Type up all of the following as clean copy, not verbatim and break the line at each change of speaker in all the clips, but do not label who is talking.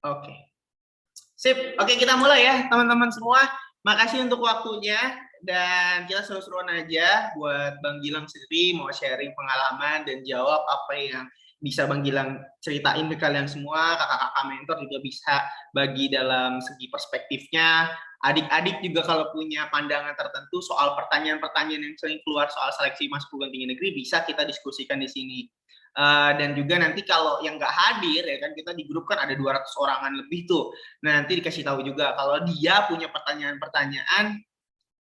Oke. Sip. Oke, kita mulai ya, teman-teman semua. Makasih untuk waktunya dan kita seru-seruan aja buat Bang Gilang sendiri mau sharing pengalaman dan jawab apa yang bisa Bang Gilang ceritain ke kalian semua. Kakak-kakak mentor juga bisa bagi dalam segi perspektifnya. Adik-adik juga kalau punya pandangan tertentu soal pertanyaan-pertanyaan yang sering keluar soal seleksi masuk perguruan tinggi negeri bisa kita diskusikan di sini. Dan juga nanti kalau yang nggak hadir ya kan kita di grup kan ada 200 orangan lebih tuh. Nah, nanti dikasih tahu juga kalau dia punya pertanyaan-pertanyaan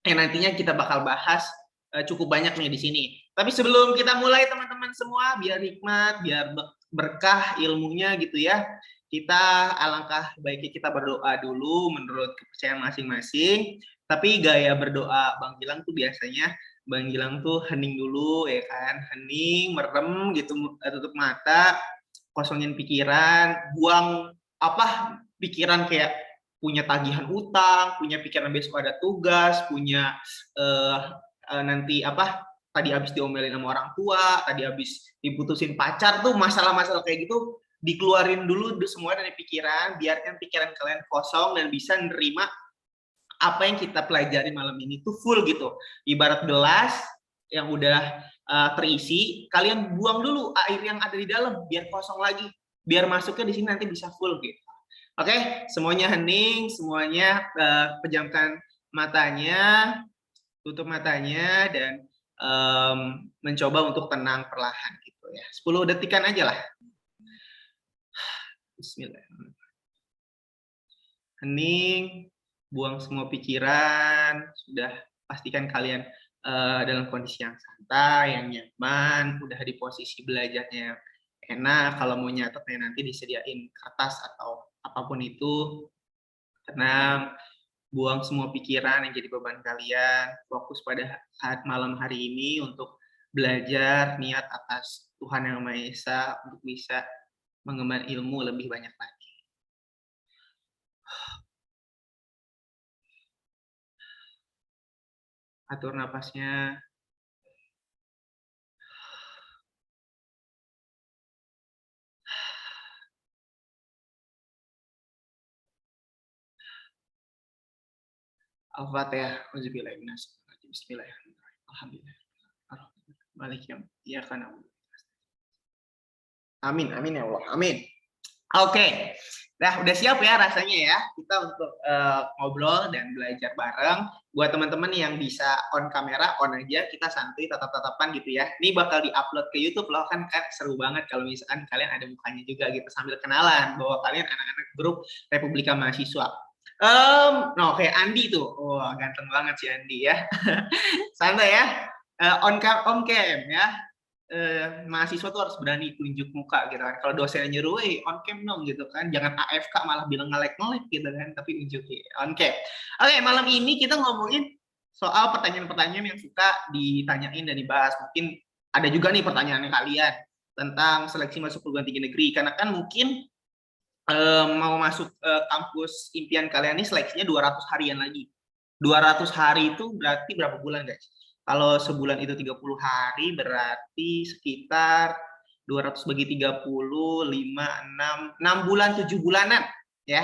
yang nantinya kita bakal bahas cukup banyak nih di sini. Tapi sebelum kita mulai teman-teman semua, biar hikmat, biar berkah ilmunya gitu ya. Kita alangkah baiknya kita berdoa dulu menurut kepercayaan masing-masing. Tapi gaya berdoa Bang Gilang tuh biasanya Bang Gilang tuh hening dulu ya kan, hening, merem gitu, tutup mata, kosongin pikiran, buang apa pikiran kayak punya tagihan utang, punya pikiran besok ada tugas, punya nanti apa tadi habis diomelin sama orang tua, tadi habis diputusin pacar tuh masalah-masalah kayak gitu dikeluarin dulu semua dari pikiran, biarkan pikiran kalian kosong dan bisa nerima apa yang kita pelajari malam ini tuh full gitu. Ibarat gelas yang udah terisi, kalian buang dulu air yang ada di dalam biar kosong lagi, biar masuknya di sini nanti bisa full gitu. Oke, semuanya hening, semuanya pejamkan matanya, tutup matanya dan mencoba untuk tenang perlahan gitu ya. 10 detikan aja lah. Bismillahirrahmanirrahim. Hening, buang semua pikiran, sudah pastikan kalian dalam kondisi yang santai, yang nyaman, udah di posisi belajarnya yang enak. Kalau mau nyatetnya nanti disediain kertas atau apapun itu, tenang, buang semua pikiran yang jadi beban kalian, fokus pada malam hari ini untuk belajar, niat atas Tuhan Yang Maha Esa untuk bisa mengemban ilmu lebih banyak lagi. Atur napasnya. Al-Fatihah. Bismillahirrahmanirrahim. Alhamdulillah. Malik yang iya kan. Amin, amin ya Allah. Amin. Oke. Nah, udah siap ya rasanya ya kita untuk ngobrol dan belajar bareng. Buat teman-teman yang bisa on kamera, on aja, kita santuy tatap-tatapan gitu ya. Ini bakal di-upload ke YouTube loh, kan seru banget kalau misalkan kalian ada mukanya juga gitu sambil kenalan bahwa kalian anak-anak grup Republika Mahasiswa. No, kayak Andi tuh. Wah, ganteng banget si Andi ya. Santai ya. On cam ya. Mahasiswa tuh harus berani tunjuk muka gitu kan. Kalau dosen nyuruh, on cam dong gitu kan. Jangan AFK malah bilang ngelek-ngelek gitu kan, tapi tunjukin on cam. Oke, malam ini kita ngomongin soal pertanyaan-pertanyaan yang suka ditanyain dan dibahas. Mungkin ada juga nih pertanyaan kalian tentang seleksi masuk perguruan tinggi negeri. Karena kan mungkin mau masuk kampus impian kalian ini seleksinya 200 harian lagi. 200 hari itu berarti berapa bulan guys? Kalau sebulan itu 30 hari berarti sekitar 200 bagi 30, 5, 6 bulan, 7 bulanan ya.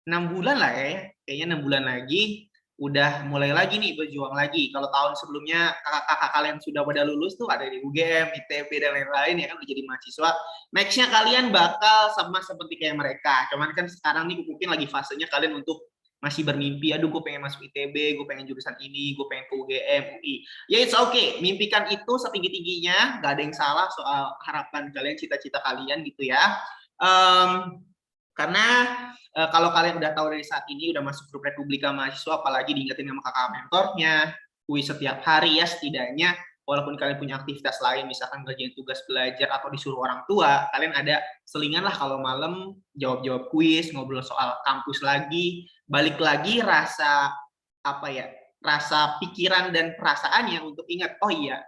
6 bulan lah ya, kayaknya 6 bulan lagi udah mulai lagi nih berjuang lagi. Kalau tahun sebelumnya kakak-kakak kalian sudah pada lulus tuh ada di UGM, ITB dan lain-lain ya kan udah jadi mahasiswa. Nextnya kalian bakal sama seperti kayak mereka. Cuman kan sekarang nih mungkin lagi fasenya kalian untuk masih bermimpi, aduh gue pengen masuk ITB, gue pengen jurusan ini, gue pengen ke UGM, UI. Ya it's okay, mimpikan itu setinggi-tingginya, gak ada yang salah soal harapan kalian, cita-cita kalian gitu ya. Karena kalau kalian udah tahu dari saat ini udah masuk grup Republika Mahasiswa, apalagi diingetin sama kakak mentornya, kuis setiap hari ya setidaknya, walaupun kalian punya aktivitas lain, misalkan ngerjain tugas belajar atau disuruh orang tua, kalian ada selingan lah kalau malam jawab-jawab kuis, ngobrol soal kampus lagi, balik lagi rasa apa ya, rasa pikiran dan perasaannya untuk ingat, oh iya,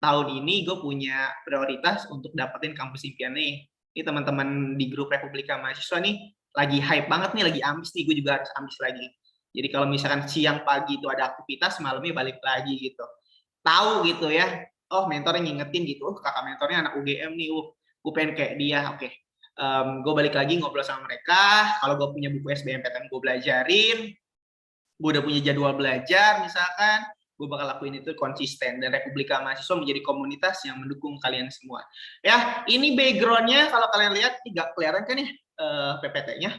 tahun ini gue punya prioritas untuk dapetin kampus impian nih. Ini teman-teman di grup Republika Mahasiswa nih lagi hype banget nih, lagi ambis nih, gue juga harus ambis lagi. Jadi kalau misalkan siang pagi itu ada aktivitas, malamnya balik lagi gitu. Tahu gitu ya, oh mentornya ngingetin gitu, kakak mentornya anak UGM nih, gue pengen kayak dia, oke. gue balik lagi ngobrol sama mereka. Kalau gue punya buku SBMPTN gue belajarin, gue udah punya jadwal belajar misalkan, gue bakal lakuin itu konsisten, dan Republika Mahasiswa menjadi komunitas yang mendukung kalian semua. Ya, ini backgroundnya kalau kalian lihat, ini gak kelihatan kan ya PPT-nya.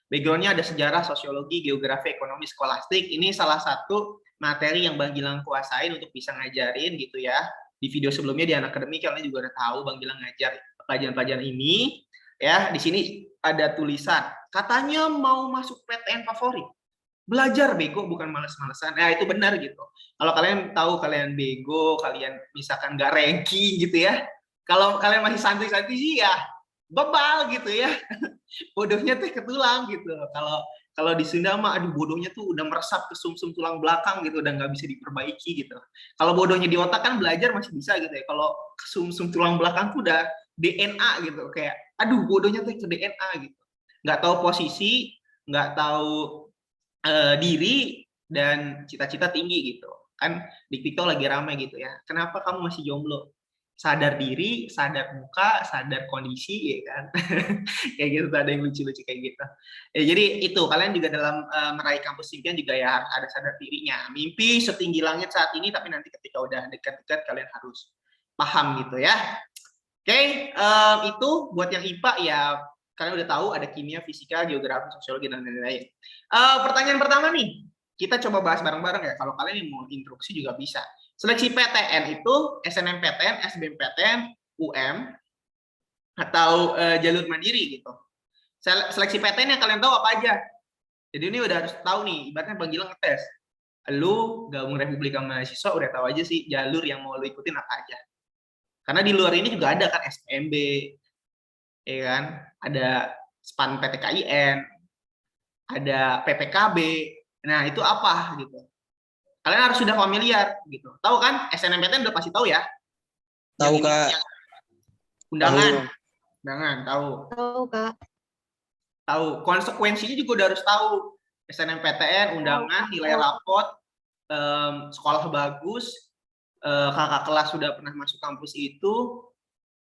Backgroundnya ada sejarah, sosiologi, geografi, ekonomi, skolastik. Ini salah satu materi yang Bang Gilang kuasain untuk bisa ngajarin gitu ya. Di video sebelumnya di Anak Akademik kalian juga udah tahu Bang Gilang ngajar pelajaran-pelajaran ini. Ya, di sini ada tulisan, katanya mau masuk PTN favorit. Belajar bego, bukan males-malesan. Nah, itu benar gitu. Kalau kalian tahu kalian bego, kalian misalkan nggak ranking gitu ya. Kalau kalian masih santai-santai sih ya bebal gitu ya. Bodohnya teh ketulang gitu. Kalau di Sunda mah aduh bodohnya tuh udah meresap ke sumsum tulang belakang gitu, udah nggak bisa diperbaiki gitu. Kalau bodohnya di otak kan belajar masih bisa gitu ya. Kalau ke sumsum tulang belakang tuh udah DNA gitu, kayak aduh bodohnya tuh ke DNA gitu. Nggak tahu posisi, nggak tahu diri, dan cita-cita tinggi gitu. Kan di TikTok lagi ramai gitu ya. Kenapa kamu masih jomblo? Sadar diri, sadar muka, sadar kondisi, ya kan? Kayak gitu, ada yang lucu-lucu kayak gitu. Ya, jadi itu, kalian juga dalam meraih kampus impian juga ya harus ada sadar dirinya. Mimpi setinggi langit saat ini, tapi nanti ketika udah dekat-dekat kalian harus paham gitu ya. Oke, itu buat yang IPA ya kalian udah tahu ada kimia, fisika, geografi, sosiologi, dan lain-lain. Pertanyaan pertama nih, kita coba bahas bareng-bareng ya. Kalau kalian mau instruksi juga bisa. Seleksi PTN itu SNMPTN, SBMPTN, UM, atau jalur mandiri gitu. Seleksi PTN yang kalian tahu apa aja. Jadi ini udah harus tahu nih, ibaratnya Bang Gilang ngetes. Lu gabung Republika Mahasiswa udah tahu aja sih jalur yang mau lu ikutin apa aja. Karena di luar ini juga ada kan SPMB, ya kan? Ada SPAN PTKIN, ada PPKB. Nah, itu apa gitu. Kalian harus sudah familiar gitu. Tahu kan? SNMPTN udah pasti tahu ya.
Tahu, Kak.
Undangan. Undangan, tahu.
Tahu, Kak.
Tahu. Konsekuensinya juga udah harus tahu. SNMPTN, undangan, nilai rapot, sekolah bagus, kakak kelas sudah pernah masuk kampus itu.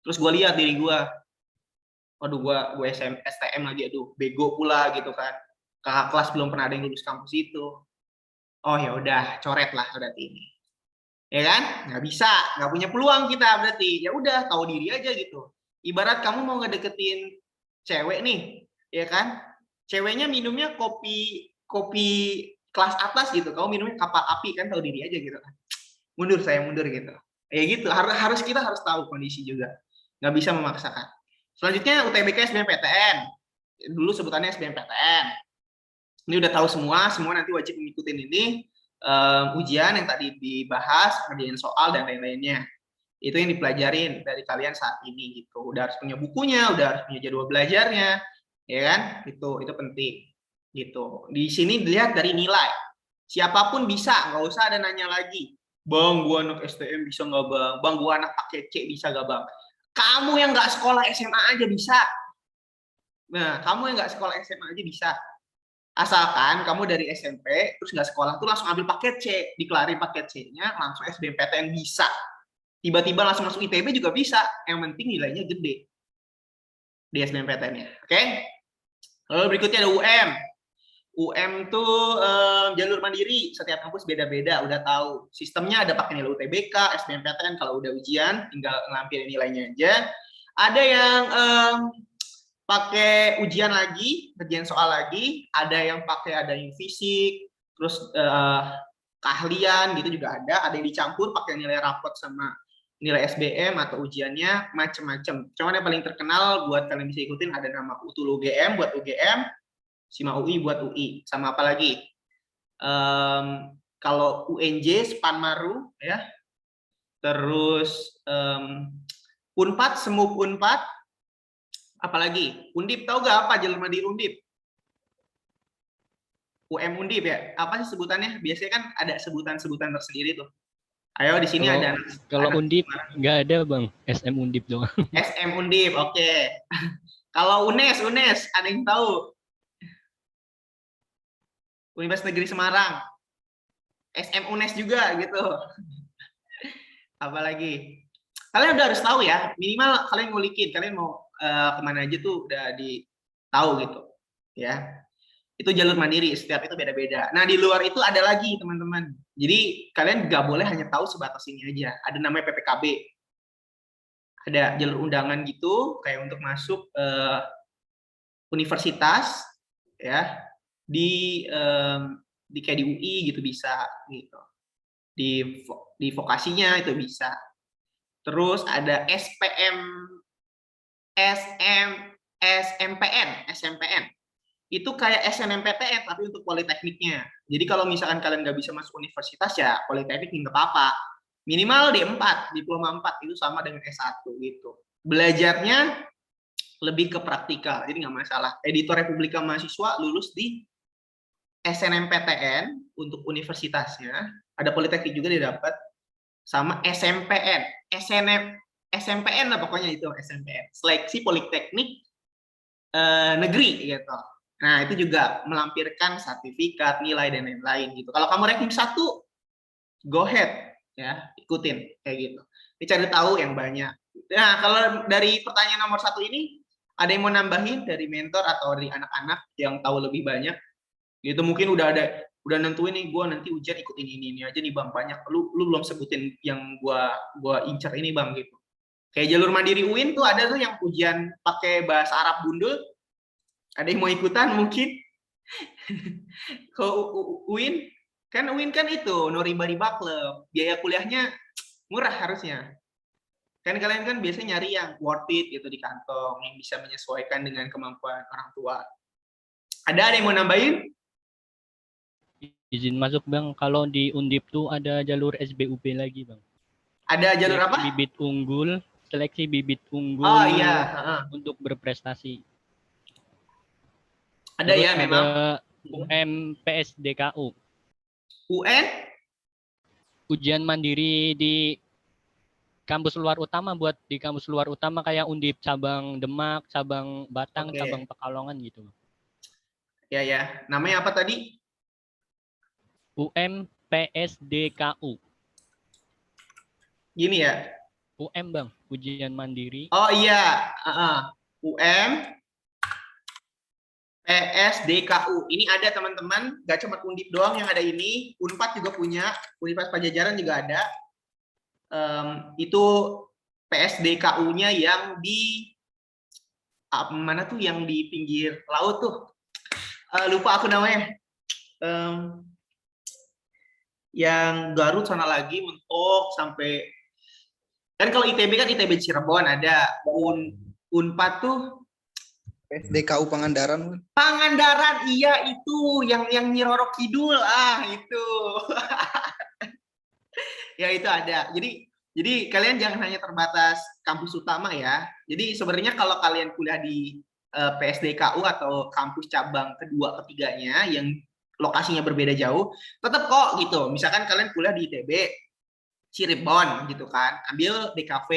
Terus gue lihat diri gue, waduh gue STM lagi, aduh bego pula gitu kan. Kakak kelas belum pernah ada yang lulus kampus itu. Oh ya udah, coret lah berarti ini. Ya kan? Nggak bisa, nggak punya peluang kita berarti. Ya udah, tahu diri aja gitu. Ibarat kamu mau ngedeketin cewek nih, ya kan? Ceweknya minumnya kopi kelas atas gitu. Kamu minumnya kapal api kan, tahu diri aja gitu kan. Mundur saya mundur gitu. Ya gitu, kita harus tahu kondisi juga. Nggak bisa memaksakan. Selanjutnya UTBK SBMPTN. Dulu sebutannya SBMPTN. Ini udah tahu semua nanti wajib mengikutin ini, ujian yang tadi dibahas, ngerjain soal dan lain-lainnya. Itu yang dipelajarin dari kalian saat ini gitu. Udah harus punya bukunya, udah harus punya jadwal belajarnya, ya kan? Itu penting gitu. Di sini dilihat dari nilai. Siapapun bisa, nggak usah ada nanya lagi. Bang, gua anak STM bisa nggak bang? Bang, gua anak paket C bisa nggak bang? Kamu yang nggak sekolah SMA aja bisa. Nah, kamu yang nggak sekolah SMA aja bisa. Asalkan kamu dari SMP terus nggak sekolah tuh langsung ambil paket C, dikelarin paket C-nya, langsung SBMPTN bisa. Tiba-tiba langsung masuk ITB juga bisa. Yang penting nilainya gede di SBMPTN-nya. Oke? Lalu berikutnya ada UM. UM tuh jalur mandiri, setiap kampus beda-beda, udah tahu. Sistemnya ada pakai nilai UTBK, SBMPTN, kalau udah ujian tinggal ngelampirin nilainya aja. Ada yang pakai ujian lagi, kerjaan soal lagi, ada yang yang fisik, terus keahlian gitu juga ada yang dicampur pakai nilai rapot sama nilai SBM atau ujiannya macam-macam. Cuman yang paling terkenal buat kalian bisa ikutin ada nama UTUL UGM buat UGM, SIMA UI buat UI, sama apa lagi? Kalau UNJ SPAN Maru ya, terus Unpad, Semuk Unpad, apalagi Undip, tahu gak apa jalur mandiri Undip? Undip ya, apa sih sebutannya? Biasanya kan ada sebutan-sebutan tersendiri tuh. Ayo di sini ada.
Kalau Undip nggak ada bang, SM Undip doang.
SM Undip, oke. Kalau UNES ada yang tahu? Universitas Negeri Semarang, SM UNES juga gitu. Apalagi? Kalian udah harus tahu ya, minimal kalian ngulikin, kalian mau kemana aja tuh udah tahu gitu ya. Itu jalur mandiri, setiap itu beda-beda. Nah, di luar itu ada lagi teman-teman. Jadi kalian nggak boleh hanya tahu sebatas ini aja. Ada namanya PPKB, ada jalur undangan gitu kayak untuk masuk universitas ya, di kayak di UI gitu bisa gitu, di vokasinya itu bisa. Terus ada SMPN itu kayak SNMPTN tapi untuk politekniknya. Jadi kalau misalkan kalian nggak bisa masuk universitas ya politeknik nggak apa-apa, minimal D4, diploma 4 itu sama dengan S1 gitu. Belajarnya lebih ke praktikal, jadi nggak masalah. Editor Republika Mahasiswa lulus di SNMPTN untuk universitasnya, ada politeknik juga dia dapat, sama SMPN lah pokoknya itu SMPN, seleksi politeknik negeri gitu. Nah itu juga melampirkan sertifikat, nilai dan lain-lain gitu. Kalau kamu ranking 1, go ahead ya, ikutin kayak gitu. Ini cari tahu yang banyak. Nah kalau dari pertanyaan nomor 1 ini, ada yang mau nambahin dari mentor atau dari anak-anak yang tahu lebih banyak? Gitu mungkin udah nentuin nih, gue nanti ujian ikutin ini aja nih bang, banyak. Lu belum sebutin yang gue incer ini bang gitu. Kayak jalur mandiri UIN tuh ada tuh yang ujian pakai bahasa Arab gundul. Ada yang mau ikutan mungkin? Ke UIN kan itu no riba club, biaya kuliahnya murah harusnya. Kan kalian kan biasanya nyari yang worth it gitu di kantong, yang bisa menyesuaikan dengan kemampuan orang tua. Ada yang mau nambahin?
Izin masuk bang, kalau di Undip tuh ada jalur SBUP lagi bang.
Ada jalur
Seleksi
apa?
bibit unggul, seleksi bibit unggul
Oh iya,
untuk berprestasi.
ada
Terus
ya
ada
memang.
UMPSDKU,
UN?
ujian mandiri di kampus luar utama, buat di kampus luar utama kayak Undip cabang Demak, cabang Batang,
Oke.
cabang Pekalongan gitu.
Ya. Namanya apa tadi?
UMPSDKU.
Gini ya.
UM bang, ujian mandiri.
Oh iya, UM PSDKU. Ini ada teman-teman, gak cuma Undip doang yang ada ini, Unpad juga punya, Universitas Pajajaran juga ada. Itu PSDKU-nya yang di mana tuh, yang di pinggir laut tuh. Lupa aku namanya. Yang Garut sana lagi, mentok sampai, kan kalau ITB kan ITB Cirebon ada, Unpad tuh
SDKU Pangandaran.
Pangandaran, iya itu yang Nyiroro Kidul, itu. Ya itu ada. Jadi kalian jangan hanya terbatas kampus utama ya. Jadi sebenarnya kalau kalian kuliah di PSDKU atau kampus cabang kedua ketiganya yang lokasinya berbeda jauh, tetap kok gitu. Misalkan kalian kuliah di ITB Cirebon gitu kan, ambil DKV,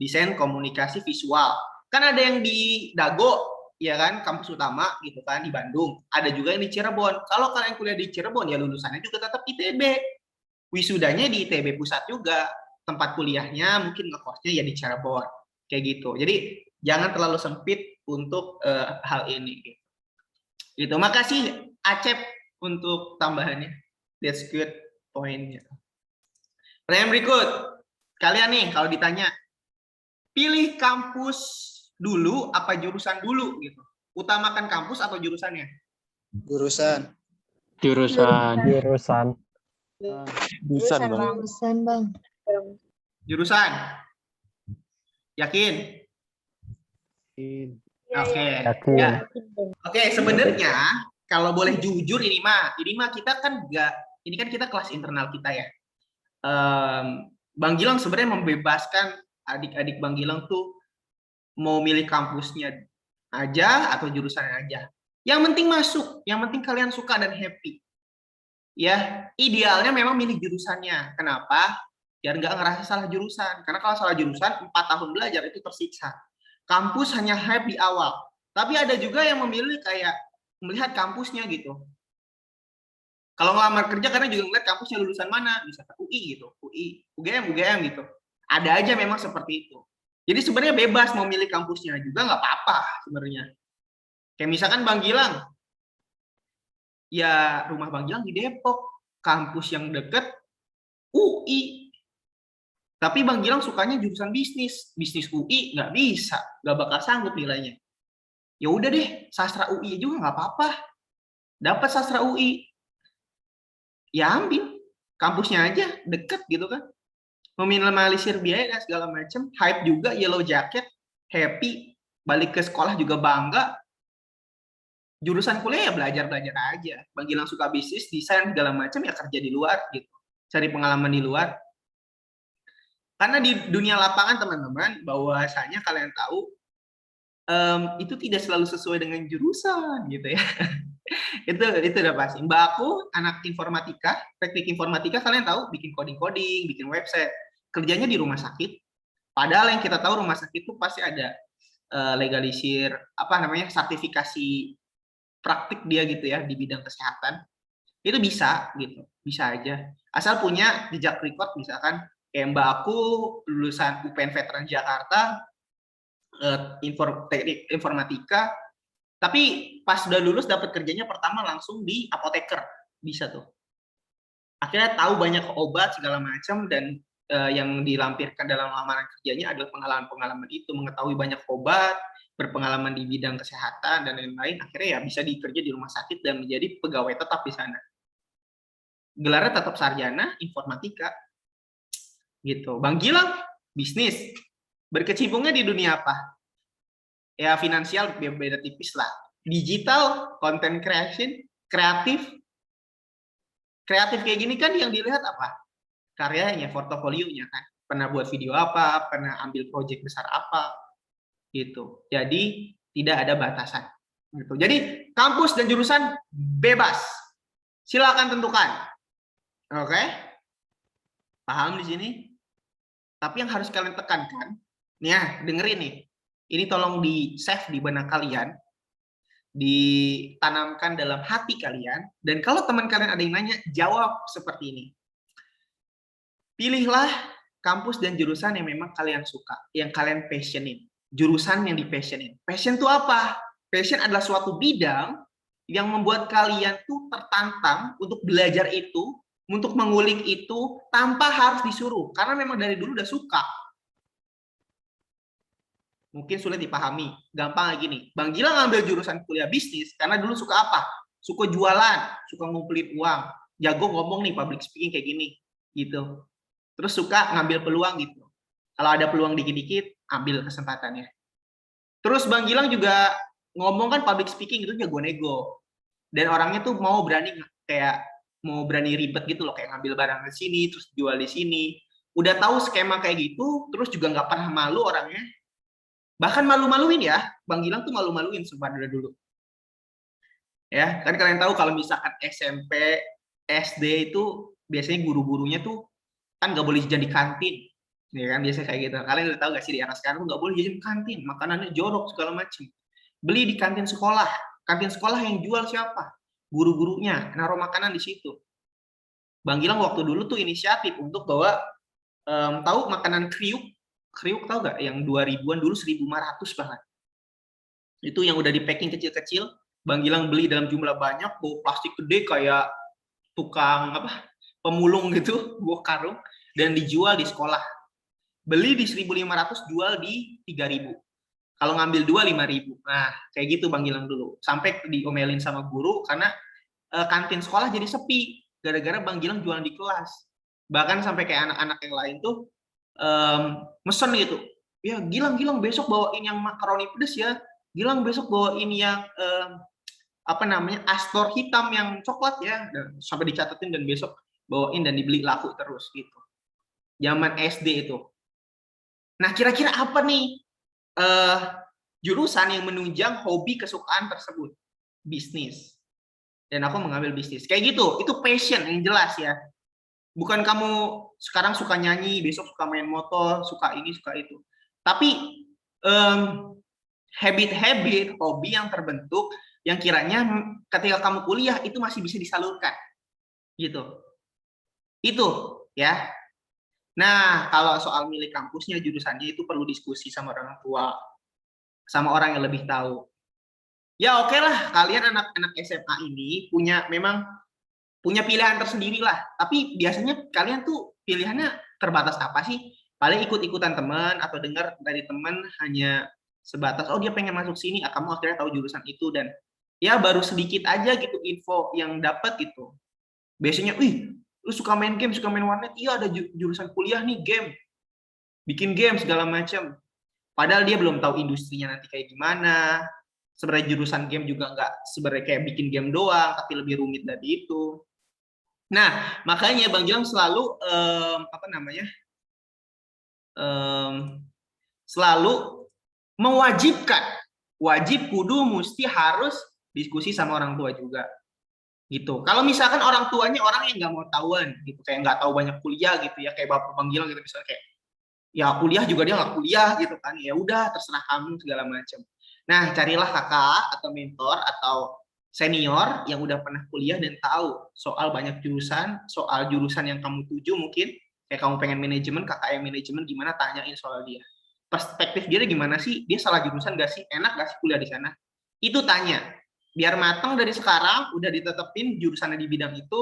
desain komunikasi visual. Kan ada yang di Dago, ya kan, kampus utama gitu kan, di Bandung. Ada juga yang di Cirebon. Kalau kalian kuliah di Cirebon ya lulusannya juga tetap ITB. Wisudanya di ITB pusat juga. Tempat kuliahnya mungkin ngekosnya ya di Cirebon. Kayak gitu. Jadi jangan terlalu sempit untuk hal ini. Gitu. Makasih Acep untuk tambahannya. That's good point. Pertanyaan berikut. Kalian nih kalau ditanya, pilih kampus dulu apa jurusan dulu gitu. Utamakan kampus atau jurusannya?
Jurusan.
Jurusan bang.
Jurusan. Yakin? Oke.
Yakin.
Ya. Oke, sebenarnya kalau boleh jujur ini mah kita kan ini kan kita kelas internal kita ya. Bang Gilang sebenarnya membebaskan adik-adik Bang Gilang tuh mau milih kampusnya aja atau jurusannya aja. Yang penting masuk, yang penting kalian suka dan happy. Ya, idealnya memang milih jurusannya. Kenapa? Biar nggak ngerasa salah jurusan. Karena kalau salah jurusan 4 tahun belajar itu tersiksa. Kampus hanya hype di awal. Tapi ada juga yang memilih kayak melihat kampusnya gitu. Kalau ngelamar kerja karena juga ngeliat kampusnya lulusan mana, bisa UI gitu, UI, UGM gitu. Ada aja memang seperti itu. Jadi sebenarnya bebas mau milih kampusnya juga nggak apa-apa sebenarnya. Kayak misalkan Bang Gilang, ya rumah Bang Gilang di Depok, kampus yang deket UI. Tapi Bang Gilang sukanya jurusan bisnis, bisnis UI nggak bisa, nggak bakal sanggup nilainya. Ya udah deh, sastra UI juga nggak apa-apa. Dapat sastra UI, ya ambil kampusnya aja, deket gitu kan. Meminimalisir biaya dan segala macam, hype juga, yellow jacket, happy, balik ke sekolah juga bangga. Jurusan kuliah ya belajar-belajar aja. Bang Gilang suka bisnis, desain segala macam ya kerja di luar gitu. Cari pengalaman di luar. Karena di dunia lapangan teman-teman, bahwasanya kalian tahu itu tidak selalu sesuai dengan jurusan gitu ya. itu udah pasti. Mbak aku anak informatika, teknik informatika, kalian tahu bikin coding-coding, bikin website, kerjanya di rumah sakit. Padahal yang kita tahu rumah sakit itu pasti ada legalisir apa namanya sertifikasi praktik dia gitu ya di bidang kesehatan. Itu bisa gitu, bisa aja. Asal punya jejak record misalkan kayak Mbak aku lulusan UPN Veteran Jakarta, teknik informatika, tapi pas sudah lulus dapat kerjanya pertama langsung di apoteker, bisa tuh. Akhirnya tahu banyak obat segala macam dan yang dilampirkan dalam lamaran kerjanya adalah pengalaman-pengalaman itu, mengetahui banyak obat, berpengalaman di bidang kesehatan dan lain-lain. Akhirnya ya bisa dikerja di rumah sakit dan menjadi pegawai tetap di sana. Gelarnya tetap sarjana informatika. Gitu. Bang Gilang bisnis. Berkecimpungnya di dunia apa? Ya finansial beda tipis lah. Digital, content creation, kreatif. Kreatif kayak gini kan yang dilihat apa? Karyanya, portofolionya kan. Pernah buat video apa, pernah ambil project besar apa. Gitu. Jadi tidak ada batasan. Gitu. Jadi kampus dan jurusan bebas. Silakan tentukan. Oke? Paham di sini? Tapi yang harus kalian tekankan, nih ya, dengerin nih. Ini tolong di-save di benak kalian, ditanamkan dalam hati kalian, dan kalau teman kalian ada yang nanya, jawab seperti ini. Pilihlah kampus dan jurusan yang memang kalian suka, yang kalian passionin. Jurusan yang di-passionin. Passion itu apa? Passion adalah suatu bidang yang membuat kalian tuh tertantang untuk belajar itu, untuk mengulik itu tanpa harus disuruh, karena memang dari dulu udah suka. Mungkin sulit dipahami, gampang lagi nih. Bang Gilang ngambil jurusan kuliah bisnis karena dulu suka apa? Suka jualan, suka ngumpulin uang, jago ngomong nih, public speaking kayak gini, gitu. Terus suka ngambil peluang gitu. Kalau ada peluang dikit-dikit, ambil kesempatannya. Terus Bang Gilang juga ngomong kan public speaking itu jago nego. Dan orangnya tuh mau berani kayak mau berani ribet gitu loh, kayak ngambil barang di sini terus jual di sini, udah tahu skema kayak gitu, terus juga nggak pernah malu orangnya, bahkan malu-maluin ya, Bang Gilang tuh malu-maluin sebenarnya dulu ya. Kan kalian tahu kalau misalkan SMP SD itu biasanya guru-gurunya tuh kan nggak boleh jajan di kantin ya kan, biasanya kayak gitu. Kalian udah tahu nggak sih di era sekarang tuh nggak boleh jajan di kantin, makanannya jorok segala macam, beli di kantin sekolah. Kantin sekolah yang jual siapa? Guru-gurunya, naruh makanan di situ. Bang Gilang waktu dulu tuh inisiatif untuk bawa tahu makanan kriuk tahu nggak? Yang 2000-an dulu 1.500 bahkan. Itu yang udah di packing kecil-kecil, Bang Gilang beli dalam jumlah banyak, bawa plastik gede kayak tukang apa? Pemulung gitu, bawa karung dan dijual di sekolah. Beli di 1.500, jual di 3.000. Kalau ngambil 2, 5.000. Nah, kayak gitu Bang Gilang dulu. Sampai diomelin sama guru karena kantin sekolah jadi sepi gara-gara Bang Gilang jualan di kelas. Bahkan sampai kayak anak-anak yang lain tuh mesen gitu. Ya, Gilang besok bawain yang makaroni pedes ya. Gilang besok bawain yang apa namanya? Astor hitam yang coklat ya. Dan sampai dicatetin dan besok bawain dan dibeli laku terus gitu. Zaman SD itu. Nah, kira-kira apa nih jurusan yang menunjang hobi kesukaan tersebut? Bisnis. Dan aku mengambil bisnis. Kayak gitu, itu passion yang jelas ya. Bukan kamu sekarang suka nyanyi, besok suka main motor, suka ini, suka itu. Tapi habit-habit, hobi yang terbentuk, yang kiranya ketika kamu kuliah itu masih bisa disalurkan. Gitu. Itu ya. Nah, kalau soal milih kampusnya, jurusannya itu perlu diskusi sama orang tua, sama orang yang lebih tahu. Ya oke lah, kalian anak-anak SMA ini memang punya pilihan tersendiri lah. Tapi biasanya kalian tuh pilihannya terbatas apa sih? Paling ikut-ikutan teman atau dengar dari teman hanya sebatas, oh dia pengen masuk sini, kamu akhirnya tahu jurusan itu, dan ya baru sedikit aja gitu info yang dapat gitu. Biasanya, wih, lu suka main game, suka main warnet, iya ada jurusan kuliah nih, game. Bikin game segala macam. Padahal dia belum tahu industrinya nanti kayak gimana. Sebenarnya jurusan game juga nggak sebenarnya kayak bikin game doang, tapi lebih rumit dari itu. Nah, makanya Bang Gilang selalu selalu mewajibkan, wajib kudu mesti harus diskusi sama orang tua juga. Gitu. Kalau misalkan orang tuanya orang yang nggak mau tahuan, gitu, kayak nggak tahu banyak kuliah gitu ya, kayak Bapak Bang Gilang gitu misalnya kayak, ya kuliah juga dia nggak kuliah gitu kan, ya udah terserah kamu segala macam. Nah, carilah kakak atau mentor atau senior yang udah pernah kuliah dan tahu soal banyak jurusan, soal jurusan yang kamu tuju mungkin, kayak kamu pengen manajemen, kakak yang manajemen gimana, tanyain soal dia. Perspektif dia gimana sih? Dia salah jurusan gak sih? Enak gak sih kuliah di sana? Itu tanya. Biar matang dari sekarang, udah ditetepin jurusannya di bidang itu,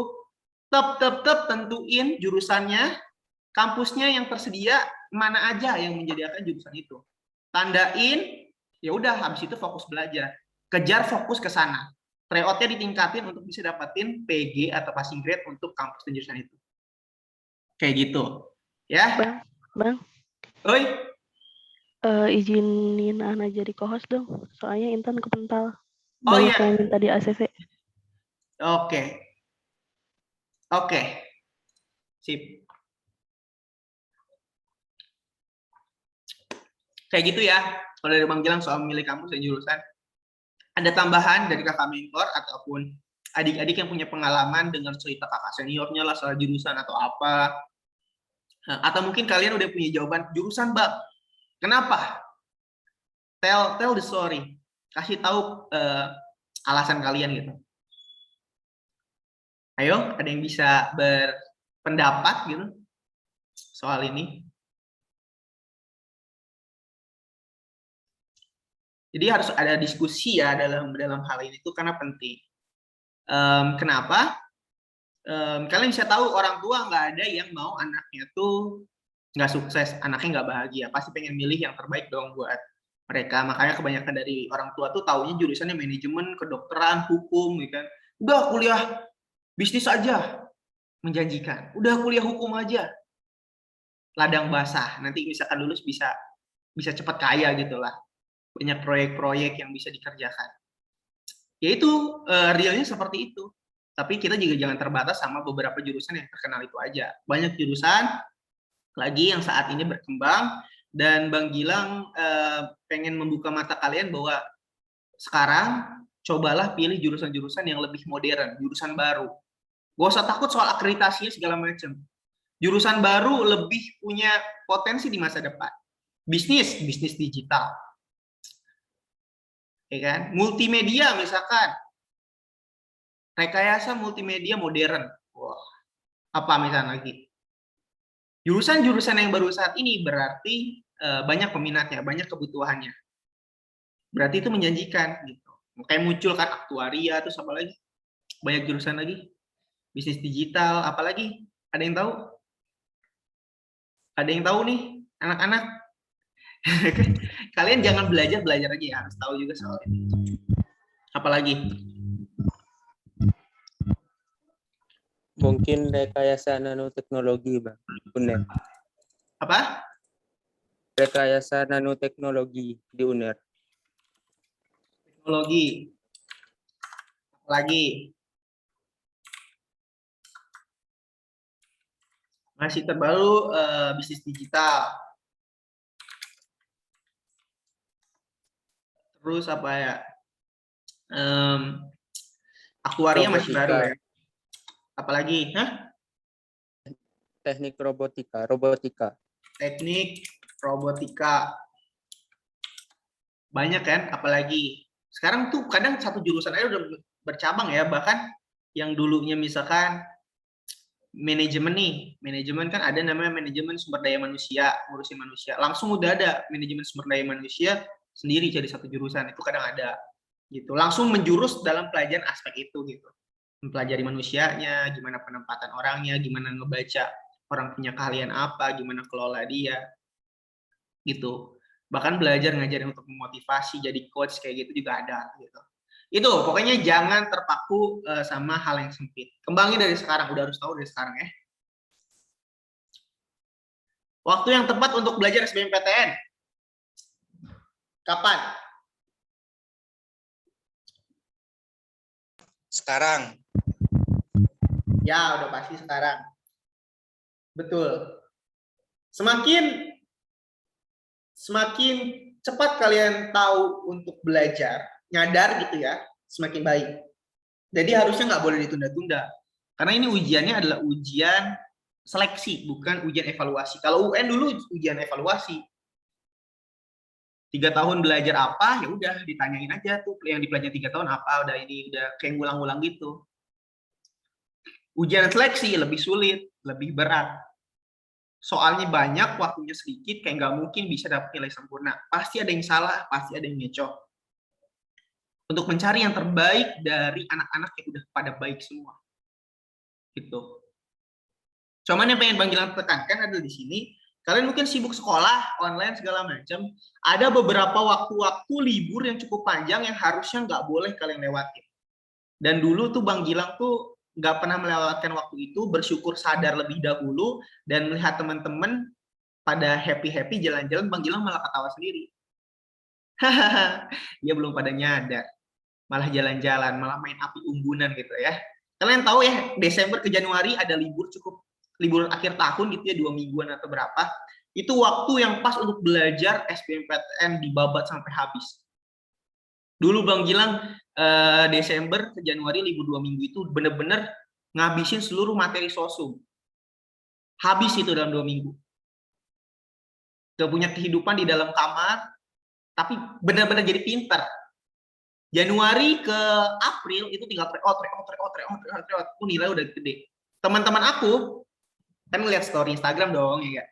tentuin jurusannya, kampusnya yang tersedia mana aja yang menyediakan jurusan itu. Tandain, ya udah habis itu fokus belajar. Kejar fokus ke sana. Tryout-nya ditingkatin untuk bisa dapetin PG atau passing grade untuk kampus dan jurusan itu. Kayak gitu. Ya.
Bang.
Oi.
Izinin Ana jadi co-host dong. Soalnya Intan kepental.
Oh
banyak
iya.
yang minta di ACC.
Oke. Sip. Kayak gitu ya. Kalau dari Bang Gilang soal memilih kampus dan jurusan. Ada tambahan dari kakak mentor ataupun adik-adik yang punya pengalaman dengan cerita kakak seniornya lah soal jurusan atau apa. Atau mungkin kalian udah punya jawaban jurusan, Bang. Kenapa? Tell the story. Kasih tahu alasan kalian gitu. Ayo, ada yang bisa berpendapat gitu soal ini. Jadi harus ada diskusi ya dalam hal ini tuh karena penting. Kenapa? Kalian bisa tahu orang tua nggak ada yang mau anaknya tuh nggak sukses, anaknya nggak bahagia. Pasti pengen milih yang terbaik dong buat mereka. Makanya kebanyakan dari orang tua tuh taunya jurusannya manajemen, kedokteran, hukum, gitu kan. Udah kuliah bisnis aja, menjanjikan. Udah kuliah hukum aja, ladang basah. Nanti misalkan lulus bisa cepat kaya gitulah. Banyak proyek-proyek yang bisa dikerjakan. Yaitu realnya seperti itu. Tapi kita juga jangan terbatas sama beberapa jurusan yang terkenal itu aja. Banyak jurusan lagi yang saat ini berkembang, dan Bang Gilang pengen membuka mata kalian bahwa sekarang cobalah pilih jurusan-jurusan yang lebih modern, jurusan baru. Gak usah takut soal akreditasinya segala macam. Jurusan baru lebih punya potensi di masa depan. Bisnis digital. Ya kan? Multimedia misalkan. Rekayasa multimedia modern. Wah, apa misalnya lagi? Jurusan-jurusan yang baru saat ini berarti banyak peminatnya, banyak kebutuhannya. Berarti itu menjanjikan gitu. Kayak muncul kan aktuaria, terus apa lagi? Banyak jurusan lagi. Bisnis digital, apalagi? Ada yang tahu? Ada yang tahu nih, anak-anak? Kalian jangan belajar aja ya, harus tahu juga soal ini. Apalagi?
Mungkin rekayasa nanoteknologi, Bang. UNER.
Apa?
Rekayasa nanoteknologi di UNER.
Teknologi. Apalagi? Masih terbaru bisnis digital. Terus apa ya? Aktuaria masih baru ya. Apalagi? Hah?
Teknik robotika.
Teknik robotika. Banyak kan? Apalagi? Sekarang tuh kadang satu jurusan aja udah bercabang ya. Bahkan yang dulunya misalkan manajemen nih, manajemen kan ada namanya manajemen sumber daya manusia, ngurusin manusia. Langsung udah ada manajemen sumber daya manusia sendiri jadi satu jurusan, itu kadang ada gitu. Langsung menjurus dalam pelajaran aspek itu gitu. Mempelajari manusianya, gimana penempatan orangnya, gimana ngebaca orang punya keahlian apa, gimana kelola dia gitu. Bahkan belajar ngajarin untuk memotivasi jadi coach kayak gitu juga ada gitu. Itu pokoknya jangan terpaku sama hal yang sempit. Kembangin dari sekarang, udah harus tahu dari sekarang ya. Waktu yang tepat untuk belajar SBMPTN. Kapan?
Sekarang.
Ya, udah pasti sekarang. Betul. Semakin cepat kalian tahu untuk belajar, nyadar gitu ya, semakin baik. Jadi harusnya nggak boleh ditunda-tunda. Karena ini ujiannya adalah ujian seleksi, bukan ujian evaluasi. Kalau UN dulu ujian evaluasi. 3 tahun belajar apa, ya udah ditanyain aja tuh yang dipelajari 3 tahun apa, udah ini udah kayak ngulang-ngulang gitu. Ujian seleksi lebih sulit, lebih berat. Soalnya banyak, waktunya sedikit, kayak nggak mungkin bisa dapat nilai sempurna. Pasti ada yang salah, pasti ada yang ngecoh. Untuk mencari yang terbaik dari anak-anak yang udah pada baik semua. Gitu. Cuman yang pengen Bang Gilang tekankan adalah di sini, kalian mungkin sibuk sekolah, online, segala macam. Ada beberapa waktu-waktu libur yang cukup panjang yang harusnya nggak boleh kalian lewatin. Dan dulu tuh Bang Gilang tuh nggak pernah melewatkan waktu itu, bersyukur sadar lebih dahulu, dan melihat teman-teman pada happy-happy jalan-jalan, Bang Gilang malah ketawa sendiri. Hahaha, dia belum pada nyadar. Malah jalan-jalan, malah main api unggunan gitu ya. Kalian tahu ya, Desember ke Januari ada libur libur akhir tahun gitu ya, 2 mingguan atau berapa. Itu waktu yang pas untuk belajar SBMPTN dibabat sampai habis. Dulu Bang Gilang Desember ke Januari libur 2 minggu itu bener-bener ngabisin seluruh materi sosum. Habis itu dalam 2 minggu. Gak punya kehidupan di dalam kamar, tapi bener-bener jadi pinter. Januari ke April itu tinggal tryout, nilai udah gede. Teman-teman aku kan ngeliat story Instagram dong ya.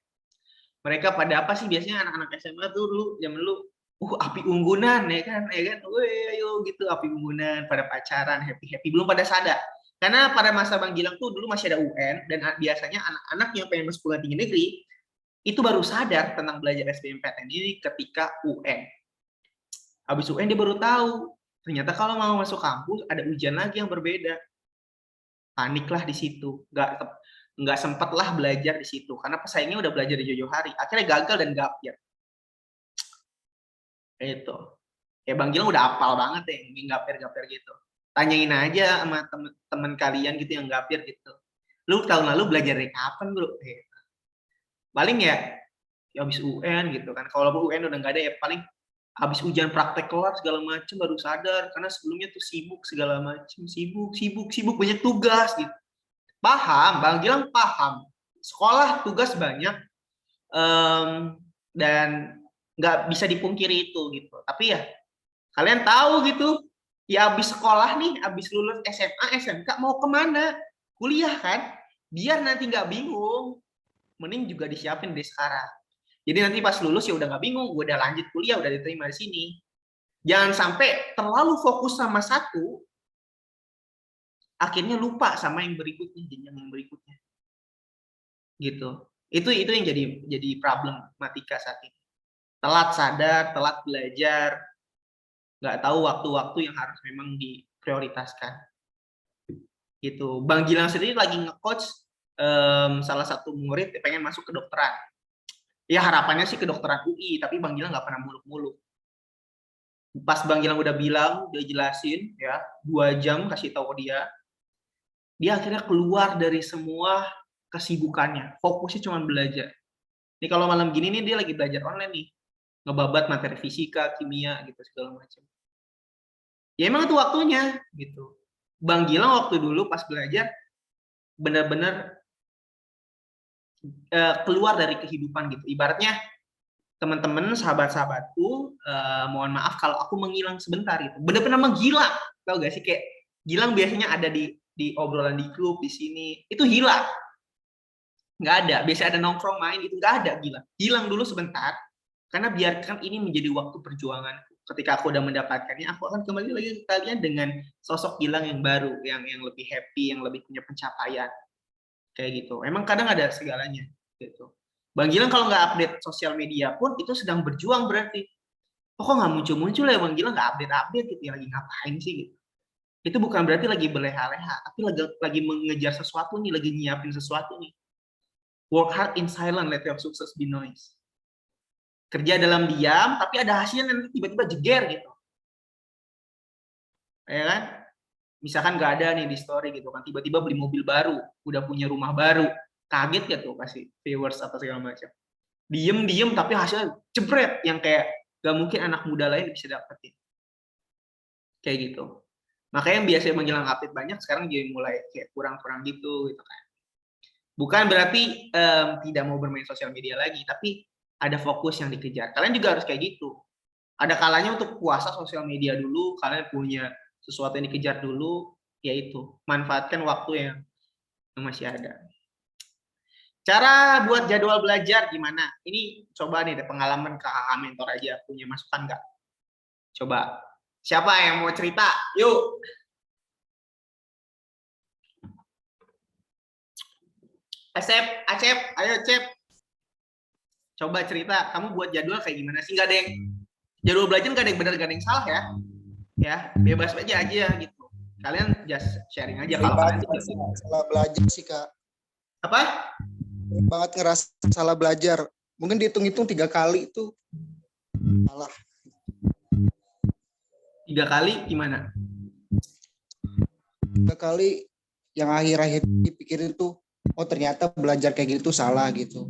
Mereka pada apa sih biasanya anak-anak SMA tuh dulu zaman dulu api unggunan ya kan, weh ayo gitu api unggunan, pada pacaran, happy belum pada sadar. Karena pada masa Bang Gilang tuh dulu masih ada UN dan biasanya anak-anak yang pengen masuk sekolah tinggi negeri itu baru sadar tentang belajar SBMPTN ini ketika UN. Habis UN dia baru tahu ternyata kalau mau masuk kampus ada ujian lagi yang berbeda. Paniklah di situ, nggak sempatlah belajar di situ karena pesaingnya udah belajar di jauh-jauh hari. Akhirnya gagal dan gapir. Itu ya Bang Gilang udah hafal banget ya gapir gitu. Tanyain aja sama temen kalian gitu yang gapir gitu, lu tahun lalu belajar dari kapan bro gitu. Paling ya habis UN gitu kan. Kalau UN udah nggak ada ya paling habis ujian praktek kelar segala macam baru sadar karena sebelumnya tuh sibuk segala macam, sibuk banyak tugas gitu. Paham Bang Gilang, paham sekolah tugas banyak dan nggak bisa dipungkiri itu gitu. Tapi ya kalian tahu gitu, ya habis sekolah nih, habis lulus SMA, SMK mau kemana? Kuliah kan? Biar nanti nggak bingung, mending juga disiapin dari sekarang. Jadi nanti pas lulus ya udah nggak bingung, gue udah lanjut kuliah, udah diterima di sini. Jangan sampai terlalu fokus sama satu, akhirnya lupa sama yang berikutnya, jenjang yang berikutnya. Gitu. Itu yang jadi problematika saat ini. Telat sadar, telat belajar, nggak tahu waktu-waktu yang harus memang diprioritaskan. Gitu. Bang Gilang sendiri lagi nge-coach salah satu murid pengen masuk ke kedokteran. Ya harapannya sih kedokteran UI, tapi Bang Gilang nggak pernah muluk-muluk. Pas Bang Gilang udah bilang, udah jelasin ya, 2 jam kasih tahu dia akhirnya keluar dari semua kesibukannya, fokusnya cuma belajar. Nih kalau malam gini nih dia lagi belajar online nih, ngebabat materi fisika, kimia gitu segala macam. Ya emang itu waktunya gitu. Bang Gilang waktu dulu pas belajar benar-benar keluar dari kehidupan gitu. Ibaratnya teman-teman, sahabat-sahabatku, mohon maaf kalau aku menghilang sebentar gitu. Benar-benar menghilang. Tahu gak sih kayak Gilang biasanya ada di obrolan di grup di sini, itu hilang. nggak ada. Biasanya ada nongkrong main gitu, nggak ada. Gilang dulu sebentar, karena biarkan ini menjadi waktu perjuangan. Ketika aku udah mendapatkannya, aku akan kembali lagi ke kalian dengan sosok Gilang yang baru, yang lebih happy, yang lebih punya pencapaian, kayak gitu. Emang kadang ada segalanya, gitu. Bang Gilang kalau nggak update sosial media pun itu sedang berjuang berarti. Oh, kok nggak muncul-muncul ya Bang Gilang, nggak update-update gitu ya, lagi ngapain sih gitu. Itu bukan berarti lagi berleha-leha, tapi lagi mengejar sesuatu nih, lagi nyiapin sesuatu nih. Work hard in silence, let your success be noise. Kerja dalam diam, tapi ada hasilnya nanti tiba-tiba jeger gitu. Ya kan? Misalkan nggak ada nih di story gitu kan, tiba-tiba beli mobil baru, udah punya rumah baru, kaget ya tuh pasti viewers atau segala macam. Diem tapi hasilnya jebret yang kayak gak mungkin anak muda lain bisa dapetin. Kayak gitu. Makanya yang biasanya menghilang update banyak, sekarang jadi mulai kayak kurang-kurang gitu kan. Bukan berarti tidak mau bermain sosial media lagi, tapi ada fokus yang dikejar. Kalian juga harus kayak gitu. Ada kalanya untuk puasa sosial media dulu, kalian punya sesuatu yang dikejar dulu, yaitu manfaatkan waktu yang masih ada. Cara buat jadwal belajar gimana? Ini coba nih, ada pengalaman kakak mentor aja, punya masukan nggak? Coba. Siapa yang mau cerita? Yuk. Acep, ayo Cep. Coba cerita, kamu buat jadwal kayak gimana sih? Nggak ada yang jadwal belajar nggak ada yang benar, nggak ada yang salah ya. Ya, bebas aja gitu. Kalian just sharing aja kalau kalian
salah belajar sih Kak.
apa?
Banget ngerasa salah belajar. Mungkin dihitung-hitung 3 kali itu salah.
3 kali gimana?
3 kali yang akhir-akhir dipikirin tuh, oh ternyata belajar kayak gitu salah gitu.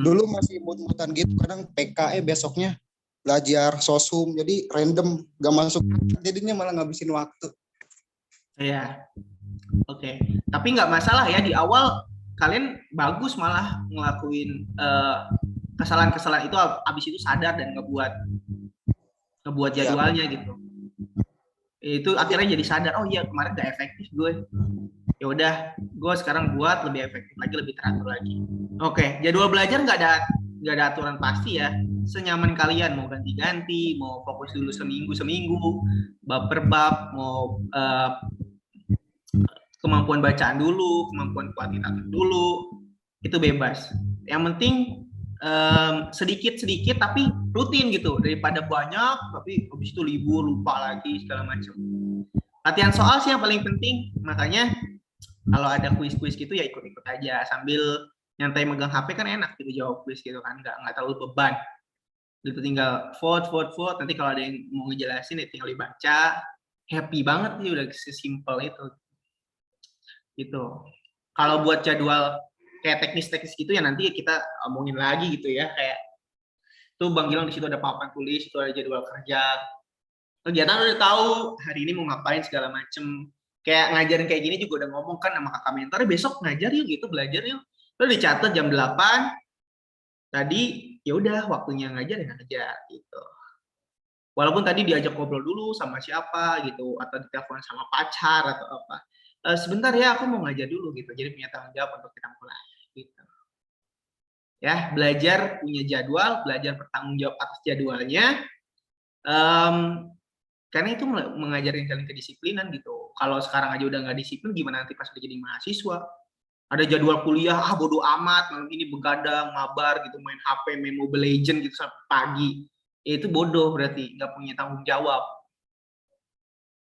Dulu masih mut-mutan gitu, kadang PKE besoknya belajar sosum, jadi random, gak masuk, jadinya malah ngabisin waktu.
Iya. Oke. Tapi nggak masalah ya, di awal kalian bagus malah ngelakuin kesalahan-kesalahan itu, abis itu sadar dan ngebuat jadwalnya gitu. Itu akhirnya jadi sadar, oh iya kemarin gak efektif gue. Ya udah, gue sekarang buat lebih efektif lagi, lebih teratur lagi. Oke, jadwal belajar nggak ada aturan pasti ya. Senyaman kalian, mau ganti-ganti, mau fokus dulu seminggu, bab per bab, mau kemampuan bacaan dulu, kemampuan kuantitatif dulu, itu bebas. Yang penting sedikit tapi rutin gitu, daripada banyak tapi habis itu libur, lupa lagi segala macam. Latihan soal sih yang paling penting, makanya kalau ada kuis-kuis gitu ya ikut-ikut aja sambil nyantai megang HP kan enak gitu jawab kuis gitu kan, nggak terlalu beban. Gitu tinggal vote, nanti kalau ada yang mau ngejelasin ya tinggal dibaca, happy banget sih, udah sesimpel itu. Gitu. Kalau buat jadwal kayak teknis-teknis gitu ya nanti kita omongin lagi gitu ya, kayak tuh Bang Gilang di situ ada papan tulis, itu ada jadwal kerja. Kegiatan udah tahu hari ini mau ngapain segala macem. Kayak ngajarin kayak gini juga udah ngomong kan sama kakak mentor, besok ngajar yuk gitu, belajar yuk. Terus dicatat jam 8. Tadi ya udah waktunya ngajar ya ngajar gitu. Walaupun tadi diajak ngobrol dulu sama siapa gitu, atau ditelepon sama pacar atau apa. Sebentar ya aku mau ngajar dulu gitu, jadi punya tanggung jawab untuk kita mulai gitu. Ya, belajar punya jadwal, belajar bertanggung jawab atas jadwalnya, karena itu mengajarin kalian kedisiplinan gitu. Kalau sekarang aja udah nggak disiplin, gimana nanti pas udah jadi mahasiswa? Ada jadwal kuliah, bodo amat, malam ini begadang, mabar gitu, main HP, main Mobile Legends gitu sampai pagi. Ya, itu bodoh berarti, nggak punya tanggung jawab.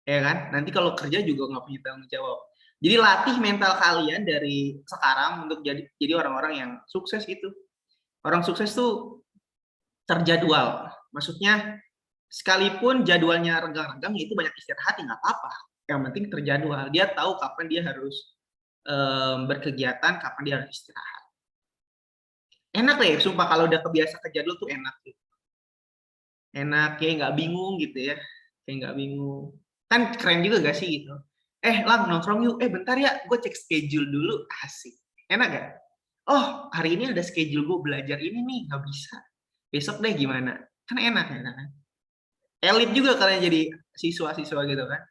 Ya kan? Nanti kalau kerja juga nggak punya tanggung jawab. Jadi latih mental kalian dari sekarang untuk jadi orang-orang yang sukses gitu. Orang sukses tuh terjadwal. Maksudnya sekalipun jadwalnya renggang-renggang, itu banyak istirahat ya nggak apa-apa. Yang penting terjadwal. Dia tahu kapan dia harus berkegiatan, kapan dia harus istirahat. Enak deh, sumpah kalau udah kebiasa ke jadwal tuh enak gitu. Enak, kayak nggak bingung gitu ya. Kayak nggak bingung. Kan keren juga gak sih gitu. Lang nongkrong yuk, bentar ya, gue cek schedule dulu, asik. Enak gak? Oh, hari ini ada schedule gue belajar ini nih, nggak bisa. Besok deh gimana? Kan enak ya kan? Elit juga kalian jadi siswa-siswa gitu kan?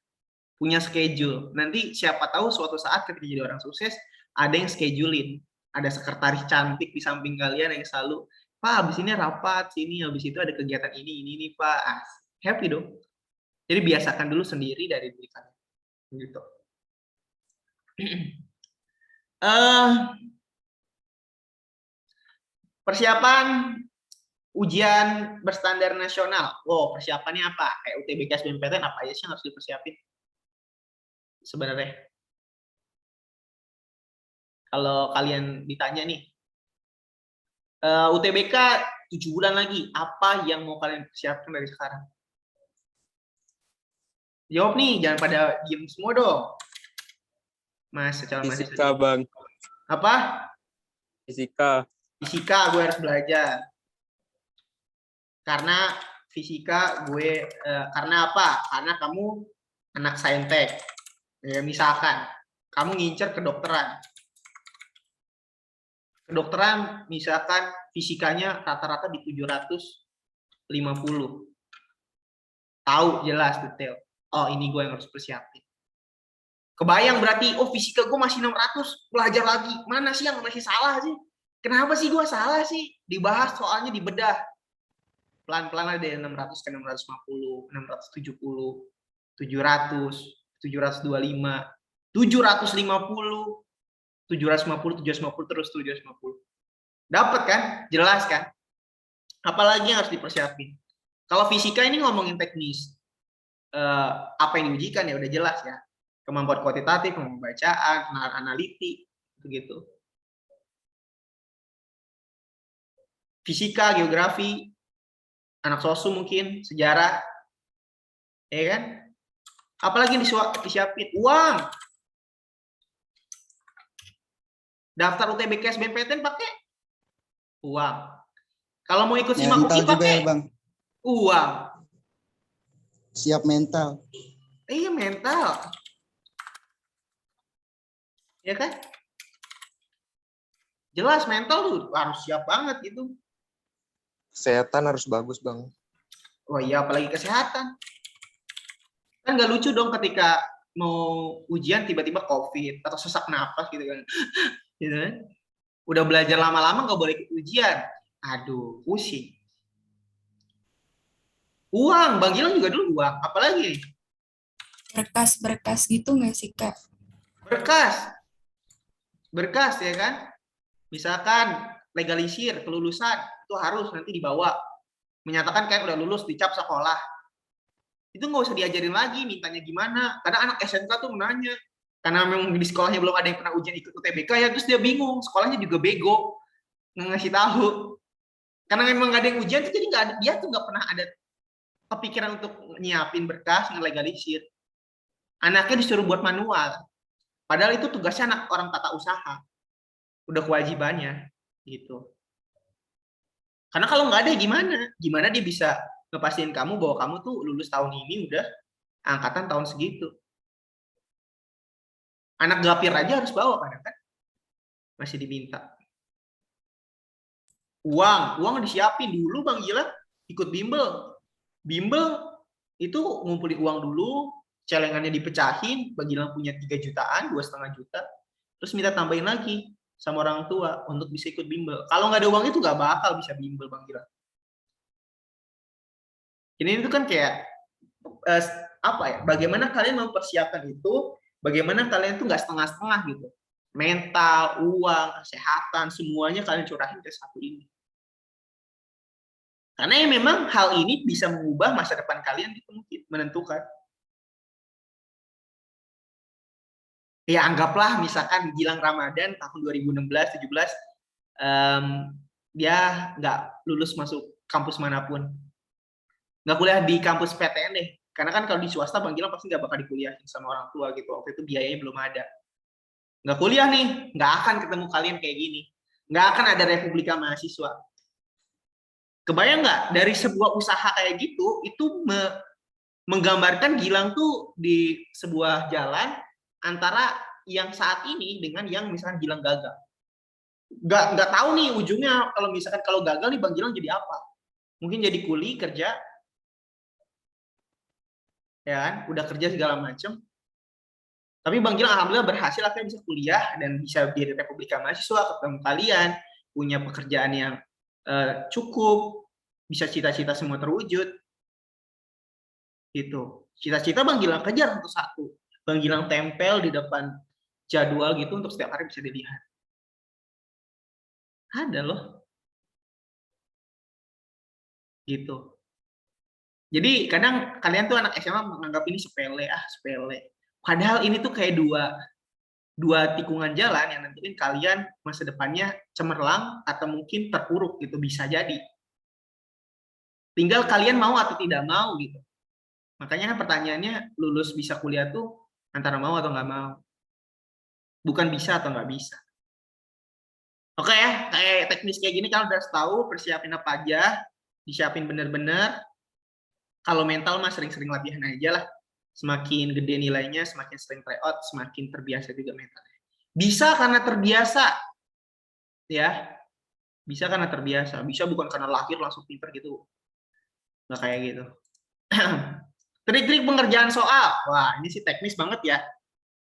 Punya schedule. Nanti siapa tahu suatu saat ketika jadi orang sukses, ada yang schedulein. ada sekretaris cantik di samping kalian yang selalu, Pak, habis ini rapat sini, habis itu ada kegiatan ini nih Pak. Ah, happy dong. Jadi biasakan dulu sendiri dari diri kalian. Gitu. Persiapan ujian berstandar nasional. Oh, persiapannya apa? Kayak UTBK SBMPTN apa aja sih yang harus dipersiapin? Sebenarnya. Kalau kalian ditanya nih, UTBK 7 bulan lagi, apa yang mau kalian persiapkan dari sekarang? Jawab nih, jangan pada diem semua dong. Mas, calon
Fisika,
mahasiswa.
Bang.
Apa?
Fisika.
Fisika gue harus belajar. Karena fisika gue, karena apa? Karena kamu anak saintek. Ya, misalkan, kamu ngincer kedokteran. Kedokteran, misalkan fisikanya rata-rata di 750. Tahu jelas detail. Oh, ini gue yang harus persiapin. Kebayang berarti, oh fisika gue masih 600, belajar lagi. Mana sih yang masih salah sih? Kenapa sih gue salah sih? Dibahas soalnya dibedah. Pelan-pelan ada 600 ke 650, 670, 700, 725, 750, 750, 750 terus 750. Dapat kan? Jelas kan? Apalagi yang harus dipersiapin. Kalau fisika ini ngomongin teknis. Apa yang diujikan ya udah jelas ya. Kemampuan kuantitatif, kemampuan bacaan, analitik, begitu. Fisika, geografi, anak sosum mungkin, sejarah, ya kan? Apalagi yang disiapin? Uang. Daftar UTBK SBMPTN pakai uang. Kalau mau ikut SIMAK
Mental
UI
juga
pakai
ya Bang.
uang.
Siap mental.
Iya mental. Ya kan? Jelas mental tuh harus siap banget gitu.
Kesehatan harus bagus, Bang.
Oh iya, apalagi kesehatan. Kan nggak lucu dong ketika mau ujian tiba-tiba COVID atau sesak napas gitu kan. Gitu kan? Udah belajar lama-lama nggak boleh ikut ujian. Aduh, pusing. Uang, Bang Gilang juga dulu uang. Apalagi?
Berkas-berkas gitu nggak sih, Kak?
Berkas. Berkas ya kan? Misalkan legalisir, kelulusan, itu harus nanti dibawa. Menyatakan kayak udah lulus, dicap sekolah. Itu nggak usah diajarin lagi, mintanya gimana. Karena anak SMK tuh menanya. Karena memang di sekolahnya belum ada yang pernah ujian ikut UTBK ya, terus dia bingung. Sekolahnya juga bego. Ngasih tahu. Karena memang nggak ada yang ujian, jadi nggak ada, dia tuh nggak pernah ada kepikiran untuk nyiapin berkas, ngelegalisir. Anaknya disuruh buat manual. Padahal itu tugasnya anak orang tata usaha. Udah kewajibannya. Gitu. Karena kalau nggak ada gimana? Gimana dia bisa ngepastiin kamu bahwa kamu tuh lulus tahun ini udah angkatan tahun segitu. Anak gapir aja harus bawa kan? Masih diminta. Uang disiapin dulu Bang Gilang, ikut bimbel. Bimbel itu ngumpulin uang dulu, celengannya dipecahin, Bang Gilang punya 3 jutaan, 2,5 juta, terus minta tambahin lagi sama orang tua untuk bisa ikut bimbel. Kalau nggak ada uang itu nggak bakal bisa bimbel Bang Gilang. Ini itu kan kayak apa ya? Bagaimana kalian mempersiapkan itu? Bagaimana kalian tuh nggak setengah-setengah gitu? Mental, uang, kesehatan, semuanya kalian curahin ke satu ini. Karena ya memang hal ini bisa mengubah masa depan kalian gitu mungkin, menentukan. Ya anggaplah misalkan Gilang Ramadan tahun 2016-17 dia nggak lulus masuk kampus manapun. Nggak kuliah di kampus PTN deh. Karena kan kalau di swasta Bang Gilang pasti nggak bakal dikuliahin sama orang tua gitu. Waktu itu biayanya belum ada. Nggak kuliah nih, nggak akan ketemu kalian kayak gini. Nggak akan ada Republika Mahasiswa. Kebayang nggak dari sebuah usaha kayak gitu, itu menggambarkan Gilang tuh di sebuah jalan antara yang saat ini dengan yang misalkan Gilang gagal. Nggak tahu nih ujungnya kalau misalkan kalau gagal nih Bang Gilang jadi apa? Mungkin jadi kuli kerja, ya kan? Udah kerja segala macam. Tapi Bang Gilang alhamdulillah berhasil akhirnya bisa kuliah dan bisa jadi Republika Mahasiswa, ketemu kalian, punya pekerjaan yang cukup, bisa cita-cita semua terwujud. Gitu. Cita-cita Bang Gilang kejar satu. Bang Gilang tempel di depan jadwal gitu untuk setiap hari bisa dilihat. Ada loh. Gitu. Jadi kadang kalian tuh anak SMA menganggap ini sepele, sepele. Padahal ini tuh kayak dua tikungan jalan yang nentuin kalian masa depannya cemerlang atau mungkin terpuruk gitu, bisa jadi. Tinggal kalian mau atau tidak mau gitu. Makanya kan pertanyaannya lulus bisa kuliah tuh antara mau atau nggak mau. Bukan bisa atau nggak bisa. Oke ya, kayak teknis kayak gini kalian udah tahu persiapin apa aja, disiapin bener-bener. Kalau mental mah sering-sering latihan aja lah. Semakin gede nilainya, semakin sering tryout, semakin terbiasa juga mentalnya. Bisa karena terbiasa, ya. Bisa karena terbiasa. Bisa bukan karena lahir langsung pinter gitu. Nggak kayak gitu. Trik-trik pengerjaan soal. Wah, ini sih teknis banget ya.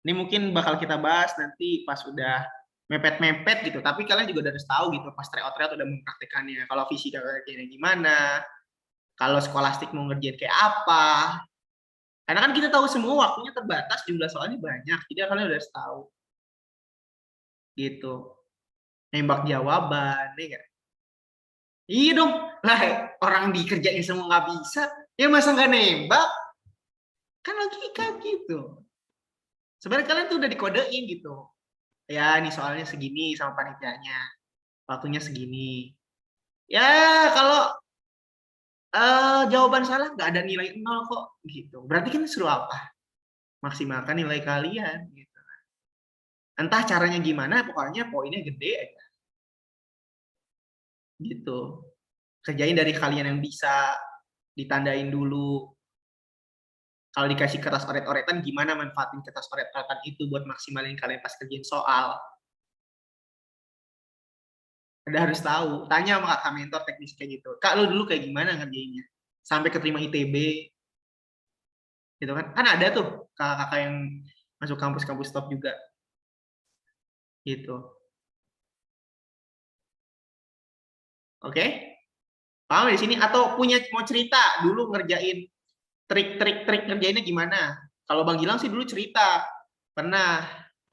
Ini mungkin bakal kita bahas nanti pas udah mepet-mepet gitu. Tapi kalian juga harus tahu gitu, pas tryout udah mempraktekannya. Kalau fisika kayak gimana, kalau skolastik mau ngerjain kayak apa. Karena kan kita tahu semua waktunya terbatas, jumlah soalnya banyak. Jadi kalian udah harus tahu. Gitu. Nembak jawaban, ya gak? Iya dong. Lah, orang dikerjain semua nggak bisa, ya masa nggak nembak? Kan logika gitu. Sebenarnya kalian tuh udah dikodein gitu. Ya, ini soalnya segini sama panitianya. Waktunya segini. Ya, kalau jawaban salah nggak ada nilai 0 kok gitu. Berarti kan suruh apa? Maksimalkan nilai kalian gitu. Entah caranya gimana, pokoknya poinnya gede aja. Gitu. Kerjain dari kalian yang bisa, ditandain dulu. Kalau dikasih kertas oret-oretan, gimana manfaatin kertas oret-oretan itu buat maksimalin kalian pas kerjain soal. Udah harus tahu. Tanya sama kakak mentor teknis kayak gitu. Kak, lu dulu kayak gimana ngerjainnya? Sampai keterima ITB. Gitu kan? Kan ada tuh kakak-kakak yang masuk kampus-kampus top juga. Gitu. Oke? Paham di sini? Atau mau cerita dulu ngerjain trik ngerjainnya gimana? Kalau Bang Gilang sih dulu cerita. Pernah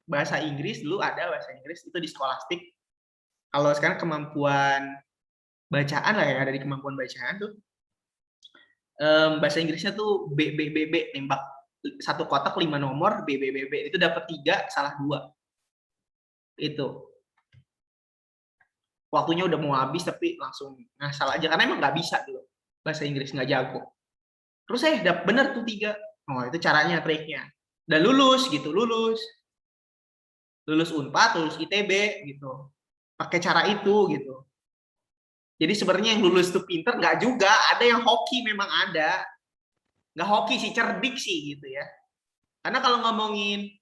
bahasa Inggris, dulu ada bahasa Inggris itu di skolastik. Kalau sekarang kemampuan bacaan lah ya, ada di kemampuan bacaan tuh. Bahasa Inggrisnya tuh B, nembak satu kotak 5 nomor, B, itu dapat 3, salah 2. Itu. Waktunya udah mau habis tapi langsung ngasal aja karena emang nggak bisa dulu. Bahasa Inggris nggak jago. Terus dapat bener tuh 3. Oh, itu caranya, triknya. Dan lulus gitu, lulus Unpad, lulus ITB gitu. Pakai cara itu gitu. Jadi sebenarnya yang lulus tuh pinter nggak juga, ada yang hoki memang ada. Nggak hoki sih, cerdik sih gitu ya. Karena kalau ngomongin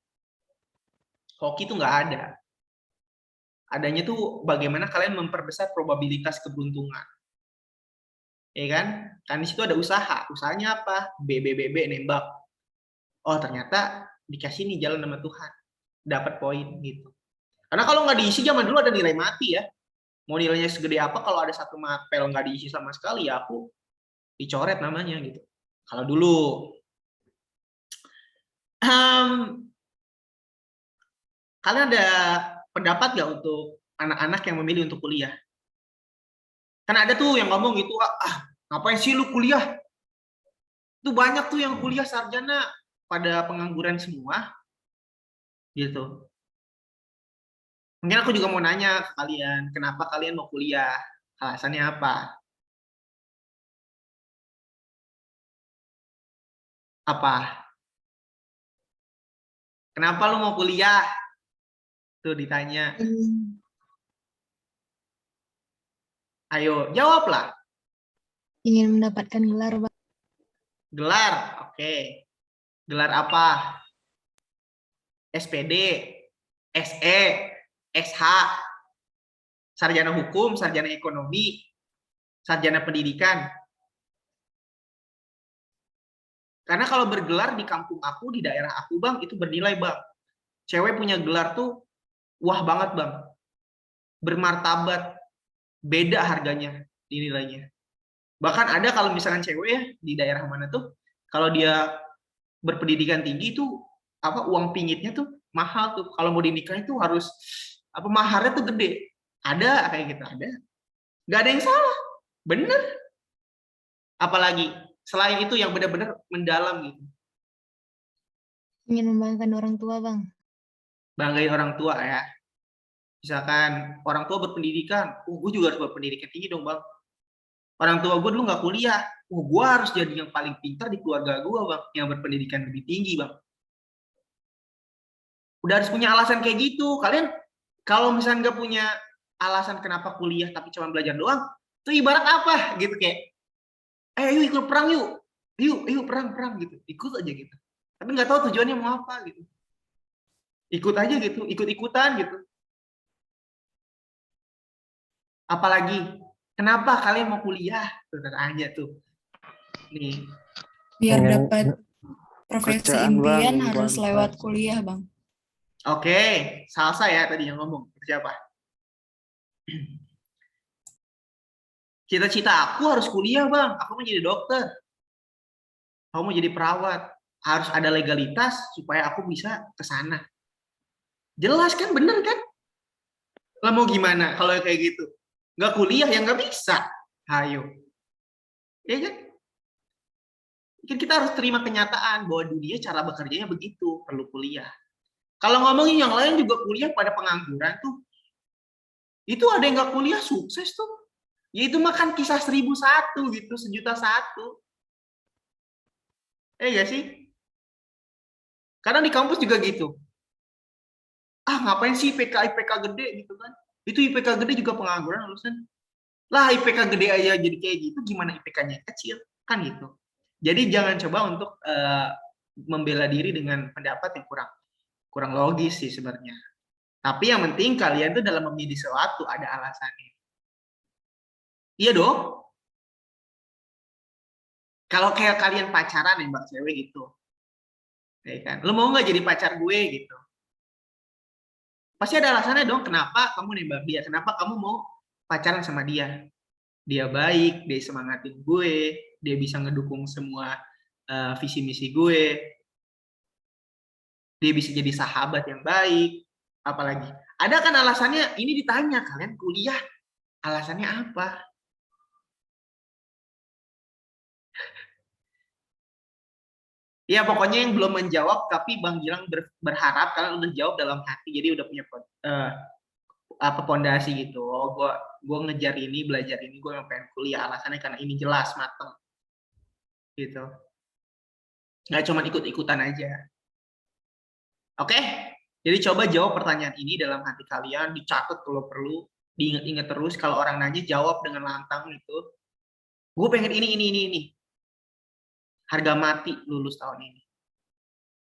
hoki tuh nggak ada. Adanya tuh bagaimana kalian memperbesar probabilitas keberuntungan. Ya kan? Kan di situ ada usaha. Usahanya apa? B, nembak. Oh, ternyata dikasih nih jalan sama Tuhan. Dapat poin gitu. Karena kalau nggak diisi zaman dulu ada nilai mati ya. Mau nilainya segede apa kalau ada satu mapel nggak diisi sama sekali ya aku dicoret namanya gitu. Kalau dulu kalian ada pendapat nggak untuk anak-anak yang memilih untuk kuliah? Kan ada tuh yang ngomong gitu, ngapain sih lu kuliah? Itu banyak tuh yang kuliah sarjana pada pengangguran semua, gitu. Mungkin aku juga mau nanya ke kalian, kenapa kalian mau kuliah? Alasannya apa? Apa? Kenapa lu mau kuliah? Tuh ditanya. Ayo, jawablah.
Ingin mendapatkan gelar, Bang.
Gelar, oke. Gelar apa? SPD, SE, SH, sarjana hukum, sarjana ekonomi, sarjana pendidikan. Karena kalau bergelar di kampung aku, di daerah aku Bang, itu bernilai Bang. Cewek punya gelar tuh wah banget Bang. Bermartabat, beda harganya, dinilainya. Bahkan ada kalau misalkan cewek ya, di daerah mana tuh, kalau dia berpendidikan tinggi tuh, uang pinggitnya tuh mahal tuh. Kalau mau dinikahin tuh harus, maharnya tuh gede. Ada kayak gitu, ada. Nggak ada yang salah. Bener. Apalagi, selain itu yang benar-benar mendalam gitu.
Ingin membanggakan orang tua, Bang.
Banggain orang tua ya. Misalkan orang tua berpendidikan, gue juga harus berpendidikan tinggi dong Bang. Orang tua gue dulu nggak kuliah, gue harus jadi yang paling pintar di keluarga gue Bang, yang berpendidikan lebih tinggi Bang. Udah harus punya alasan kayak gitu. Kalian kalau misalnya nggak punya alasan kenapa kuliah tapi cuma belajar doang, itu ibarat apa gitu kayak, ayo ikut perang yuk, yuk perang gitu, ikut aja gitu. Tapi nggak tahu tujuannya mau apa gitu. Ikut aja gitu, ikut-ikutan gitu. Apalagi, kenapa kalian mau kuliah? Tuh tanya tuh. Nih.
Biar
Pengen
dapat profesi
kerjaan,
impian
Bang,
harus
bukan
lewat
pas.
kuliah, Bang.
Oke, Salsa ya tadi yang ngomong. Siapa? Cita-cita aku harus kuliah, Bang. Aku mau jadi dokter. Aku mau jadi perawat. Harus ada legalitas supaya aku bisa ke sana. Jelas kan? Bener kan? Lah mau gimana kalau kayak gitu? Nggak kuliah ya nggak bisa. Ayo. Ya kan? Kita harus terima kenyataan bahwa dunia cara bekerjanya begitu. Perlu kuliah. Kalau ngomongin yang lain juga kuliah pada pengangguran tuh. Itu ada yang nggak kuliah sukses tuh. Ya itu makan kisah 1001 gitu, 1.000.001. Gak sih? Kadang di kampus juga gitu. Ngapain sih IPK gede gitu kan? Itu IPK gede juga pengangguran lulusan. Lah IPK gede aja jadi kayak gitu, gimana IPK-nya kecil? Kan gitu. Jadi jangan coba untuk membela diri dengan pendapat yang kurang logis sih sebenarnya. Tapi yang penting kalian tuh dalam memilih sesuatu ada alasannya. Iya dong. Kalau kayak kalian pacaran nembak cewek gitu. Ya kan? Lu mau nggak jadi pacar gue gitu? Pasti ada alasannya dong kenapa kamu nembak dia, kenapa kamu mau pacaran sama dia. Dia baik, dia semangatin gue, dia bisa ngedukung semua visi misi gue. Dia bisa jadi sahabat yang baik, apalagi. Ada kan alasannya, ini ditanya, kalian kuliah, alasannya apa? Ya pokoknya yang belum menjawab, tapi Bang Gilang berharap kalian udah jawab dalam hati, jadi udah punya pondasi gitu. Oh, gue ngejar ini, belajar ini, gue pengen kuliah, alasannya karena ini jelas, mateng. Gitu. Nggak cuma ikut-ikutan aja. Oke? Jadi coba jawab pertanyaan ini dalam hati kalian, dicatat kalau perlu, diingat-ingat terus, kalau orang nanya jawab dengan lantang gitu. Gue pengen ini. Harga mati lulus tahun ini.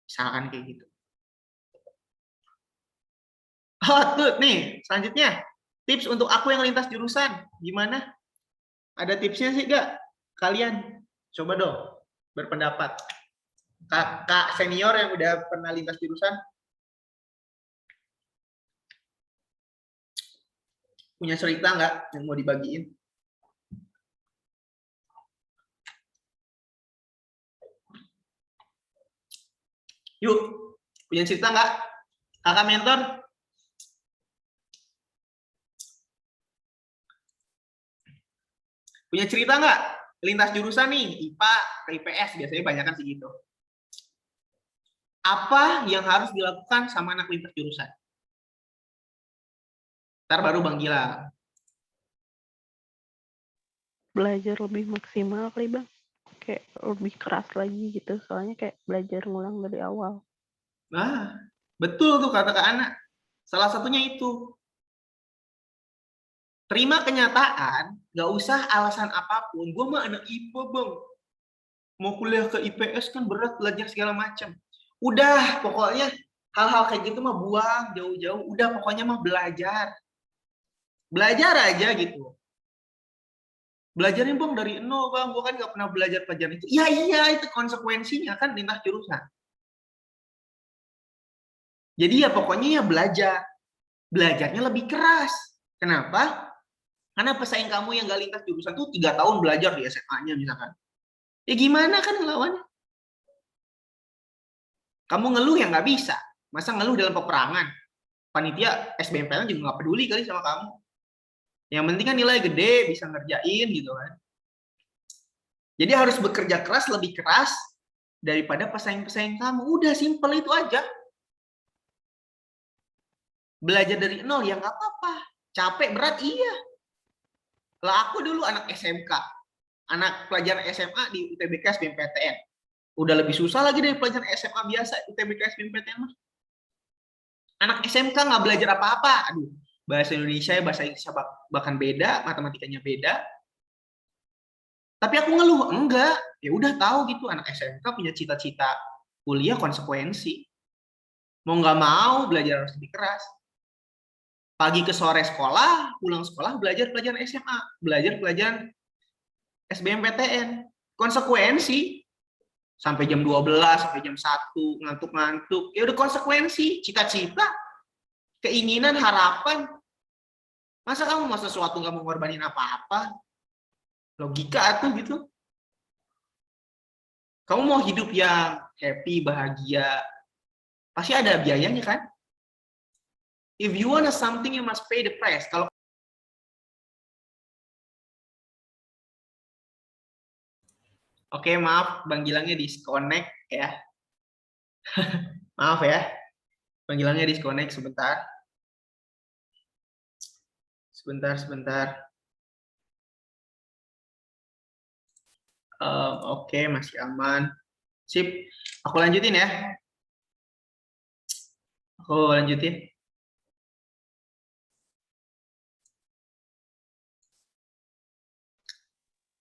Misalkan kayak gitu. Tuh nih, selanjutnya. Tips untuk aku yang lintas jurusan. Gimana? Ada tipsnya sih gak? Kalian coba dong berpendapat. Kak senior yang udah pernah lintas jurusan. Punya cerita nggak yang mau dibagiin? Yuk, punya cerita nggak? Kakak mentor? Punya cerita nggak? Lintas jurusan nih, IPA ke IPS, biasanya banyak kan segitu. Apa yang harus dilakukan sama anak lintas jurusan? Ntar baru Bang Gilang.
Belajar lebih maksimal kali Bang. Kayak lebih keras lagi gitu. Soalnya kayak belajar ngulang dari awal.
Nah, betul tuh kata Kak Ana. Salah satunya itu. Terima kenyataan, nggak usah alasan apapun. Gue mah anak IPA Bang. Mau kuliah ke IPS kan berat, belajar segala macam. Udah, pokoknya hal-hal kayak gitu mah buang jauh-jauh. Udah, pokoknya mah belajar. Belajar aja gitu. Belajarnya bang dari nol bang, gue kan nggak pernah belajar pelajaran itu. Ya iya, itu konsekuensinya kan lintas jurusan. Jadi ya pokoknya ya belajar. Belajarnya lebih keras. Kenapa? Karena pesaing kamu yang nggak lintas jurusan tuh 3 tahun belajar di SMA-nya misalkan. Ya gimana kan ngelawannya? Kamu ngeluh ya nggak bisa. Masa ngeluh dalam peperangan? Panitia SBMPTN juga nggak peduli kali sama kamu. Yang penting kan nilai gede, bisa ngerjain gitu kan. Jadi harus bekerja keras, lebih keras daripada pesaing-pesaing kamu. Udah simple itu aja. Belajar dari nol ya nggak apa-apa. Capek, berat, iya. Lah aku dulu anak SMK. Anak pelajaran SMA di UTBK SBMPTN. Udah lebih susah lagi dari pelajaran SMA biasa UTBK SBMPTN mah. Anak SMK nggak belajar apa-apa. Aduh, bahasa Indonesia, bahasa Inggris bahkan beda, matematikanya beda. Tapi aku ngeluh, enggak. Ya udah tahu gitu, anak SMK punya cita-cita kuliah konsekuensi. Mau nggak mau belajar harus lebih keras. Pagi ke sore sekolah, pulang sekolah belajar pelajaran SMA, belajar pelajaran SBMPTN. Konsekuensi. Sampai jam 12, sampai jam 1, ngantuk-ngantuk. Ya udah konsekuensi, cita-cita, keinginan, harapan. Masa kamu mau sesuatu nggak mau ngorbanin apa-apa? Logika tuh gitu. Kamu mau hidup yang happy, bahagia, pasti ada biayanya kan? If you want something, you must pay the price. Kalau Oke, maaf, Bang Gilangnya disconnect ya. Maaf ya, Bang Gilangnya disconnect sebentar. Sebentar. Oke, masih aman. Sip, aku lanjutin ya. Aku lanjutin.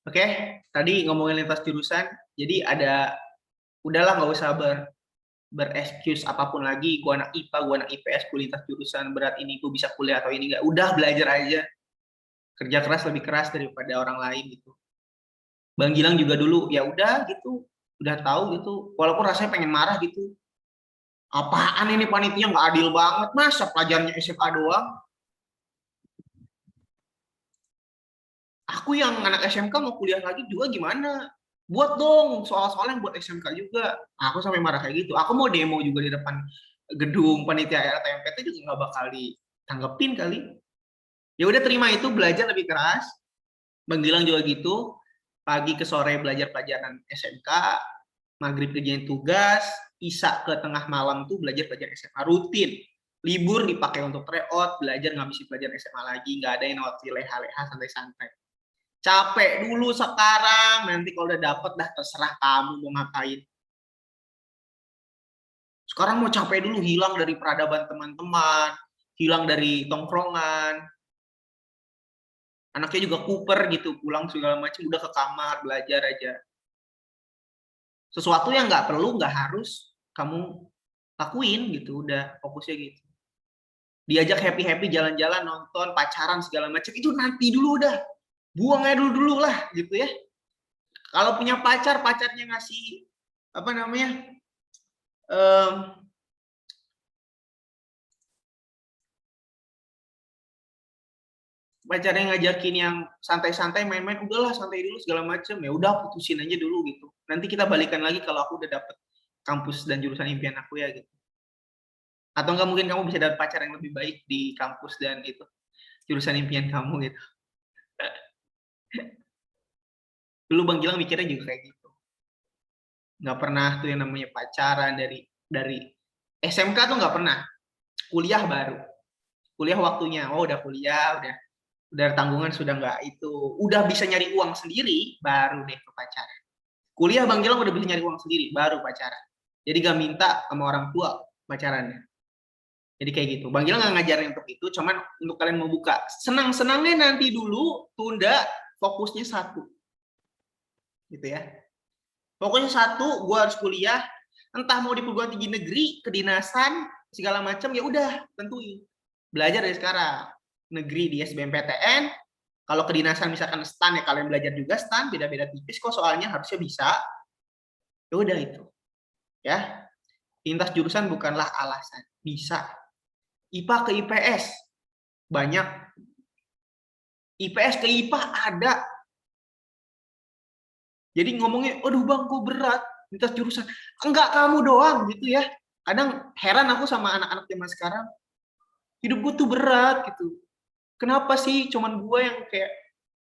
Oke, tadi ngomongin lintas jurusan, jadi udahlah nggak usah berexcuse apapun lagi, gua anak IPA, gua anak IPS, gua lintas jurusan, berat ini gua bisa kuliah atau ini nggak, udah belajar aja, kerja keras lebih keras daripada orang lain gitu. Bang Gilang juga dulu, ya udah gitu, udah tahu gitu, walaupun rasanya pengen marah gitu, apaan ini panitia nggak adil banget, masa pelajarannya SMA doang. Aku yang anak SMK mau kuliah lagi juga gimana? Buat dong soal-soal yang buat SMK juga. Aku sampai marah kayak gitu. Aku mau demo juga di depan gedung panitia LTMPT juga nggak bakal ditanggepin kali. Ya udah terima itu, belajar lebih keras. Bang Gilang juga gitu. Pagi ke sore belajar pelajaran SMK, maghrib kerjain tugas, isya ke tengah malam tuh belajar pelajaran SMA rutin. Libur dipakai untuk tryout, belajar ngabisin pelajaran SMA lagi, nggak ada yang waktu leha-leha santai-santai. Capek dulu sekarang, nanti kalau udah dapet dah terserah kamu mau ngapain. Sekarang mau capek dulu, hilang dari peradaban teman-teman, hilang dari tongkrongan. Anaknya juga kuper gitu, pulang segala macam udah ke kamar belajar aja. Sesuatu yang nggak perlu, nggak harus kamu lakuin gitu, udah fokusnya gitu. Diajak happy-happy jalan-jalan, nonton, pacaran segala macam itu nanti dulu udah. Buang aja dulu lah gitu ya. Kalau punya pacar, pacarnya ngasih apa namanya, pacarnya ngajakin yang santai-santai main-main, udahlah santai dulu segala macam, ya udah putusin aja dulu gitu. Nanti kita balikan lagi kalau aku udah dapet kampus dan jurusan impian aku ya gitu. Atau enggak mungkin kamu bisa dapet pacar yang lebih baik di kampus dan itu jurusan impian kamu gitu. Dulu Bang Gilang mikirnya juga kayak gitu. Nggak pernah tuh yang namanya pacaran dari SMK tuh nggak pernah. Kuliah baru. Kuliah waktunya, oh udah kuliah, udah tanggungan sudah nggak itu. Udah bisa nyari uang sendiri, baru deh ke pacaran. Kuliah Bang Gilang udah bisa nyari uang sendiri, baru pacaran. Jadi gak minta sama orang tua pacarannya. Jadi kayak gitu. Bang Gilang nggak ngajarin untuk itu, cuman untuk kalian mau buka. Senang-senangnya nanti dulu, tunda, fokusnya satu. Gitu ya. Pokoknya satu, gue harus kuliah, entah mau di perguruan tinggi negeri, kedinasan, segala macam, ya udah tentuin. Belajar dari sekarang. Negeri di SBMPTN, Kalau kedinasan misalkan STAN ya kalian belajar juga STAN, beda-beda tipis kok soalnya harusnya bisa. Ya udah itu. Ya. Lintas jurusan bukanlah alasan. Bisa. IPA ke IPS banyak. IPS ke IPA ada. Jadi ngomongnya, aduh bang, kok berat lintas jurusan. Enggak kamu doang gitu ya. Kadang heran aku sama anak-anak zaman sekarang. Hidup gue tuh berat gitu. Kenapa sih cuman gue yang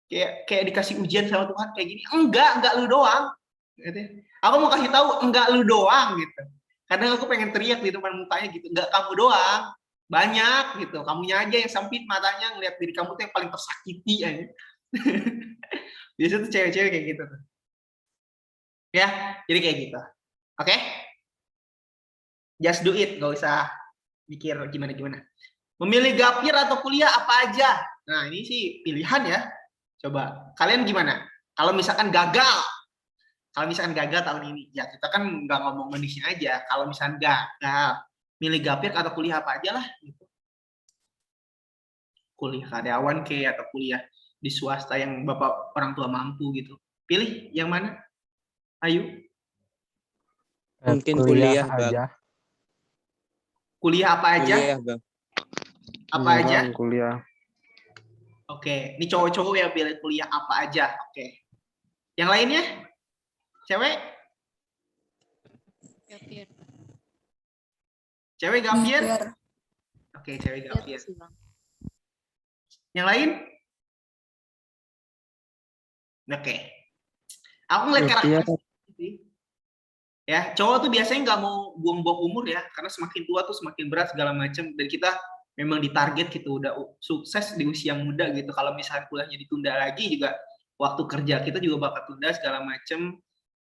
kayak dikasih ujian sama Tuhan kayak gini? Enggak lu doang. Gitu. Aku mau kasih tahu, enggak lu doang gitu. Kadang aku pengen teriak di depan mukanya gitu, enggak kamu doang. Banyak gitu. Kamunya aja yang sempit matanya ngeliat diri kamu tuh yang paling tersakiti aja. Biasanya tuh cewek-cewek kayak gitu tuh. Ya, jadi kayak gitu. Oke? Just do it, gak usah mikir gimana-gimana. Memilih gap year atau kuliah apa aja? Nah, ini sih pilihan ya. Coba, kalian gimana? Kalau misalkan gagal tahun ini, ya kita kan nggak ngomong kondisinya aja. Kalau misalkan gagal, milih gap year atau kuliah apa aja lah. Gitu. Kuliah karyawan atau kuliah di swasta yang bapak orang tua mampu gitu. Pilih yang mana? Ayo.
Mungkin kuliah, Bang.
aja.
Kuliah apa aja?
Kuliah, Bang.
Apa
Iya,
aja?
Bang, kuliah.
Oke, ini cowok-cowok yang pilih kuliah apa aja. Oke. Yang lainnya? Cewek?
Gapir.
Cewek gap year?
Biar
Oke, cewek gap year. Yang lain? Oke. Aku ngeliat karakter sih. Ya, cowok tuh biasanya nggak mau buang-buang umur ya, karena semakin tua tuh semakin berat segala macam. Dan kita memang ditarget gitu, udah sukses di usia muda gitu. Kalau misalnya kuliahnya ditunda lagi juga, waktu kerja kita juga bakal tunda segala macam.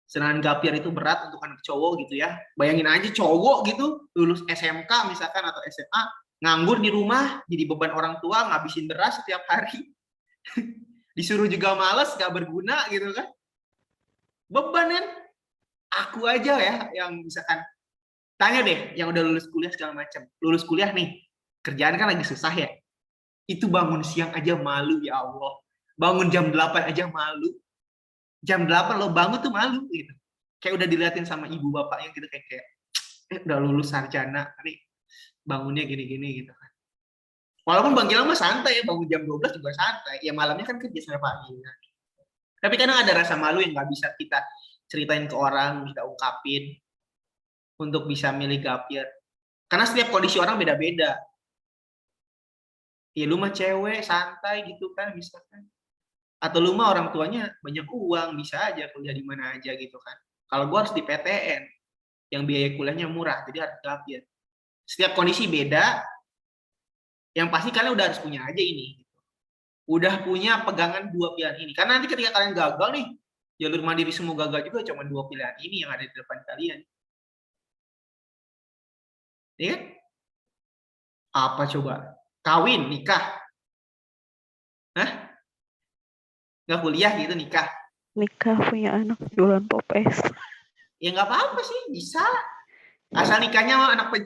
Sedangkan gap year itu berat untuk anak cowok gitu ya. Bayangin aja cowok gitu, lulus SMK misalkan atau SMA, nganggur di rumah, jadi beban orang tua, ngabisin beras setiap hari. Disuruh juga males, gak berguna gitu kan. Beban kan? Aku aja ya yang misalkan tanya deh yang udah lulus kuliah segala macam. Lulus kuliah nih, kerjaan kan lagi susah ya. Itu bangun siang aja malu ya Allah. Bangun jam 8 aja malu. Jam 8 lo bangun tuh malu gitu. Kayak udah diliatin sama ibu bapaknya gitu kayak udah lulus sarjana, nih bangunnya gini-gini gitu kan. Walaupun Bang Gilang mah santai ya, bangun jam 12 juga santai. Ya malamnya kan kerja sampai pagi. Nah. Tapi kadang ada rasa malu yang nggak bisa kita ceritain ke orang, kita ungkapin untuk bisa milih gap year. Karena setiap kondisi orang beda-beda. Ya lu mah cewek, santai gitu kan, misalkan. Atau lu mah orang tuanya banyak uang, bisa aja kuliah di mana aja gitu kan. Kalau gua harus di PTN, yang biaya kuliahnya murah, jadi harus gap year. Setiap kondisi beda, yang pasti kalian udah harus punya aja ini. Udah punya pegangan dua pilihan ini. Karena nanti ketika kalian gagal nih, jalur mandiri semua gagal juga, cuma dua pilihan ini yang ada di depan kalian. Ya? Apa coba? Kawin, nikah? Hah? Nggak kuliah gitu, nikah?
Nikah punya anak jualan popes.
Ya nggak apa-apa sih, bisa. Asal nikahnya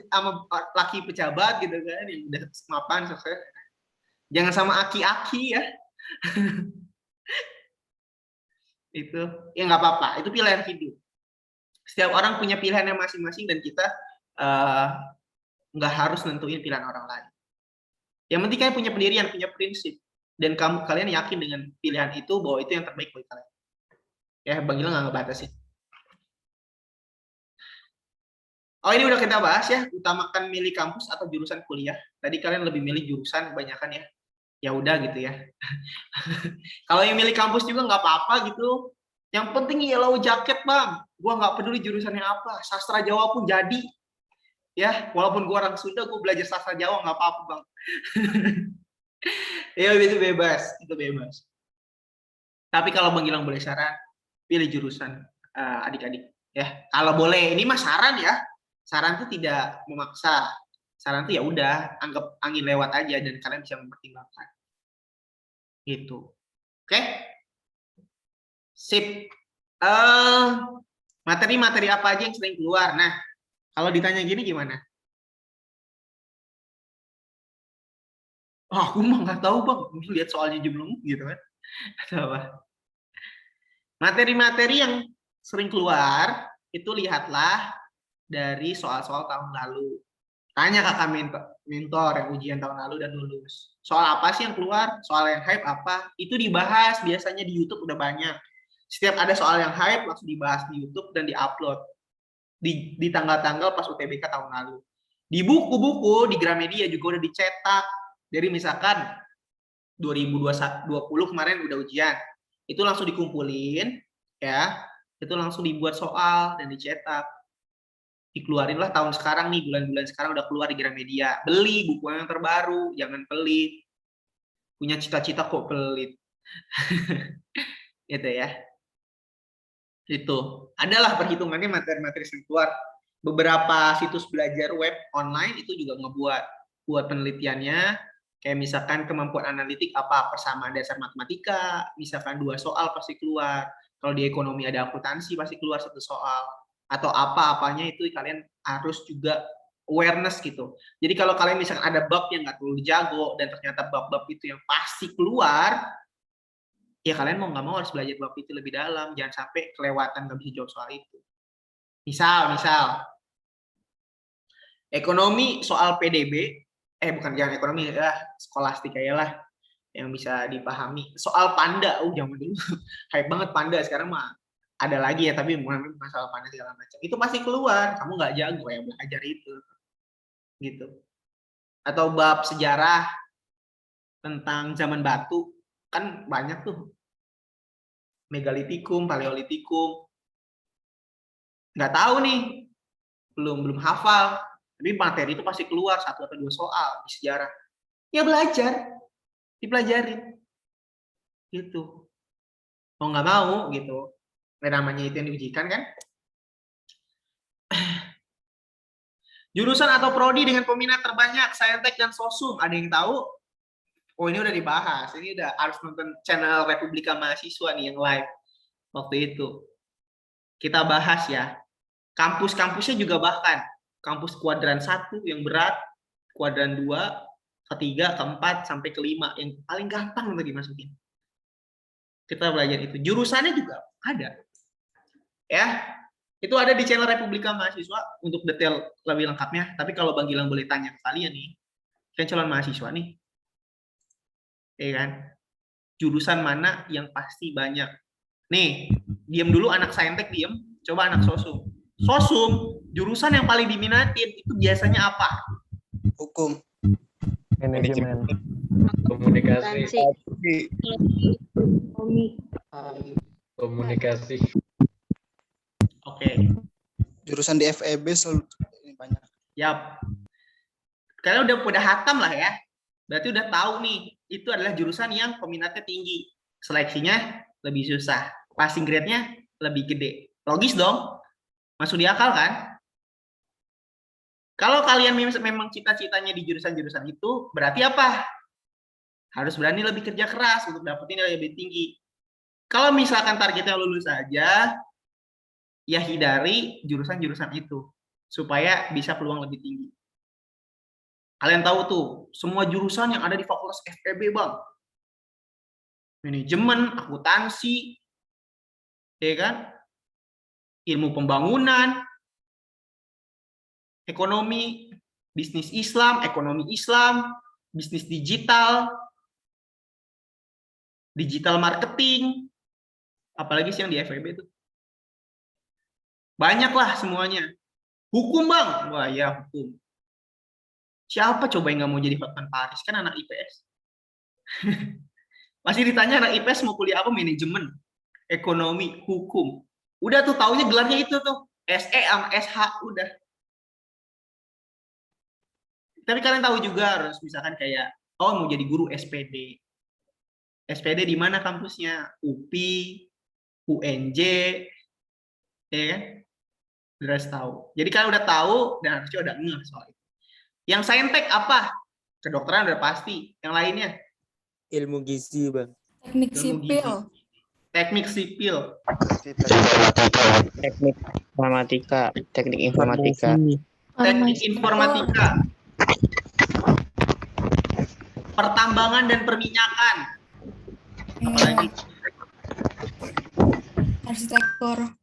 sama laki pejabat gitu kan, yang udah mapan, sukses. Jangan sama aki-aki ya. Itu ya nggak apa-apa, itu pilihan hidup. Setiap orang punya pilihannya masing-masing dan kita nggak harus nentuin pilihan orang lain. Yang penting kalian punya pendirian, punya prinsip, dan kalian yakin dengan pilihan itu bahwa itu yang terbaik buat kalian. Ya, Bang Gilang nggak ngebatasin. Oh, ini udah kita bahas ya, utamakan milih kampus atau jurusan kuliah. Tadi kalian lebih milih jurusan kebanyakan ya. Ya udah gitu ya. Kalau yang milih kampus juga nggak apa-apa gitu. Yang penting yellow jacket, Bang. Gua nggak peduli jurusannya apa. Sastra Jawa pun jadi. Ya, walaupun gua orang Sunda, gua belajar sastra Jawa nggak apa-apa, Bang. Ya itu bebas, itu bebas. Tapi kalau Bang Gilang boleh saran, pilih jurusan adik-adik. Ya, kalau boleh, ini mah saran ya. Saran itu tidak memaksa. Saran itu ya udah, anggap angin lewat aja dan kalian bisa mempertimbangkan. Gitu. Oke? Sip. Materi-materi apa aja yang sering keluar? Nah, kalau ditanya gini gimana? Oh, aku mah nggak tahu bang, lihat soalnya belum gitu kan. Atau apa? Materi-materi yang sering keluar itu lihatlah dari soal-soal tahun lalu. Tanya kakak mentor yang ujian tahun lalu dan lulus. Soal apa sih yang keluar? Soal yang hype apa? Itu dibahas biasanya di YouTube udah banyak. Setiap ada soal yang hype langsung dibahas di YouTube dan diupload di tanggal-tanggal pas UTBK tahun lalu. Di buku-buku di Gramedia juga udah dicetak. Jadi misalkan 2020 kemarin udah ujian, itu langsung dikumpulin ya, itu langsung dibuat soal dan dicetak. Dikeluarin lah tahun sekarang nih, bulan-bulan sekarang udah keluar di Gramedia. Beli buku yang terbaru, jangan pelit. Punya cita-cita kok pelit. Gitu ya. Itu. Adalah perhitungannya materi-materi yang keluar. Beberapa situs belajar web online itu juga buat penelitiannya. Kayak misalkan kemampuan analitik apa, persamaan dasar matematika, misalkan 2 soal pasti keluar. Kalau di ekonomi ada akuntansi pasti keluar 1 soal. Atau apa-apanya itu kalian harus juga awareness gitu. Jadi kalau kalian misalkan ada bab yang nggak terlalu jago dan ternyata bab-bab itu yang pasti keluar, ya kalian mau nggak mau harus belajar bab itu lebih dalam. Jangan sampai kelewatan nggak bisa jawab soal itu. Misal ekonomi soal PDB, bukan jangan ekonomi ya, skolastik aja lah yang bisa dipahami. Soal panda, zaman dulu hype banget panda, sekarang mah ada lagi ya, tapi masalah panda segala macam. Itu pasti keluar, kamu nggak jago ya belajar itu. Gitu. Atau bab sejarah tentang zaman batu, kan banyak tuh. Megalitikum, Paleolitikum. Nggak tahu nih, belum hafal. Tapi materi itu pasti keluar 1 atau 2 soal di sejarah. Ya belajar, dipelajarin. Gitu. Mau nggak mau gitu. Namanya itu yang diujikan kan. Jurusan atau prodi dengan peminat terbanyak, Saintek dan Sosum. Ada yang tahu? Oh, ini udah dibahas. Ini udah harus nonton channel Republika Mahasiswa nih yang live waktu itu. Kita bahas ya. Kampus-kampusnya juga bahkan. Kampus kuadran 1 yang berat, kuadran 2, ketiga, keempat, sampai kelima. Yang paling gampang untuk dimasukin. Kita belajar itu. Jurusannya juga ada. Ya, itu ada di channel Republika Mahasiswa untuk detail lebih lengkapnya. Tapi kalau Bang Gilang boleh tanya ke kalian nih, kan calon mahasiswa nih, ya kan? Jurusan mana yang pasti banyak? Nih, diam dulu anak Saintek, diam. Coba anak Sosum. Sosum, jurusan yang paling diminatin itu biasanya apa?
Hukum.
Manajemen. Komunikasi. Komunikasi.
Oke.
Jurusan di FEB selalu ini banyak.
Yap. Kalian udah hatam lah ya. Berarti udah tahu nih, itu adalah jurusan yang peminatnya tinggi. Seleksinya lebih susah. Passing grade-nya lebih gede. Logis dong? Masuk di akal kan? Kalau kalian memang cita-citanya di jurusan-jurusan itu, berarti apa? Harus berani lebih kerja keras untuk dapetin nilai lebih tinggi. Kalau misalkan targetnya lulus saja, ya hindari jurusan-jurusan itu supaya bisa peluang lebih tinggi. Kalian tahu tuh, semua jurusan yang ada di Fakultas FEB, Bang. Manajemen, akuntansi, ya kan? Ilmu pembangunan, ekonomi, bisnis Islam, ekonomi Islam, bisnis digital, digital marketing, apalagi sih yang di FEB itu. Banyak lah semuanya. Hukum, Bang. Wah ya, hukum. Siapa coba yang nggak mau jadi Hotman Paris? Kan anak IPS. Masih ditanya anak IPS mau kuliah apa? Manajemen, ekonomi, hukum. Udah tuh taunya gelarnya itu tuh. SE sama SH, udah. Tapi kalian tahu juga harus misalkan kayak, oh mau jadi guru SPD. SPD di mana kampusnya? UPI, UNJ, ya kan? Udah harus tahu. Jadi kalian udah tahu dan harusnya udah ngeh soal itu. Yang Saintek apa? Kedokteran udah pasti. Yang lainnya?
Ilmu gizi, Bang.
Teknik
Ilmu
sipil.
gizi. Teknik sipil.
Teknik informatika, teknik informatika.
Teknik informatika. Pertambangan dan perminyakan. Apalagi
Arsitektur.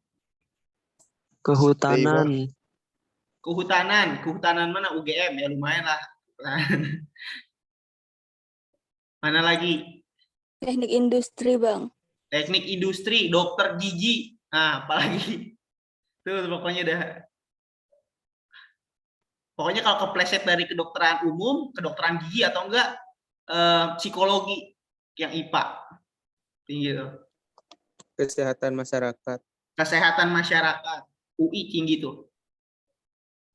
Kehutanan.
kehutanan mana UGM ya lumayan lah. Mana lagi?
Teknik industri, Bang.
Teknik industri, dokter gigi. Nah, apalagi? Tuh pokoknya dah. Pokoknya kalau kepleset dari kedokteran umum, kedokteran gigi atau enggak psikologi yang IPA. Tinggi tuh.
Kesehatan masyarakat.
Kesehatan masyarakat. UI tinggi tuh.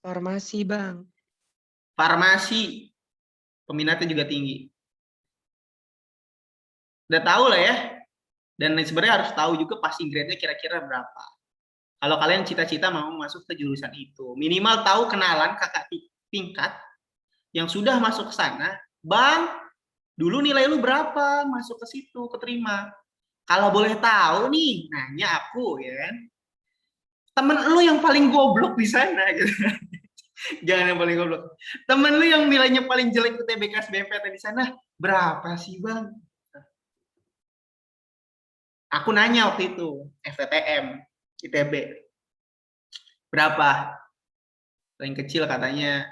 Farmasi, Bang.
Farmasi. Peminatnya juga tinggi. Udah tahu lah ya. Dan sebenarnya harus tahu juga passing grade-nya kira-kira berapa. Kalau kalian cita-cita mau masuk ke jurusan itu. Minimal tahu kenalan kakak tingkat yang sudah masuk ke sana. Bang, dulu nilai lu berapa masuk ke situ, keterima. Kalau boleh tahu nih, nanya aku ya kan. Temen lu yang paling goblok di sana gitu. Jangan yang paling goblok. Temen lu yang nilainya paling jelek UTBK SBMPTN di sana berapa sih, Bang? Aku nanya waktu itu, FTTM, ITB. Berapa? Paling kecil katanya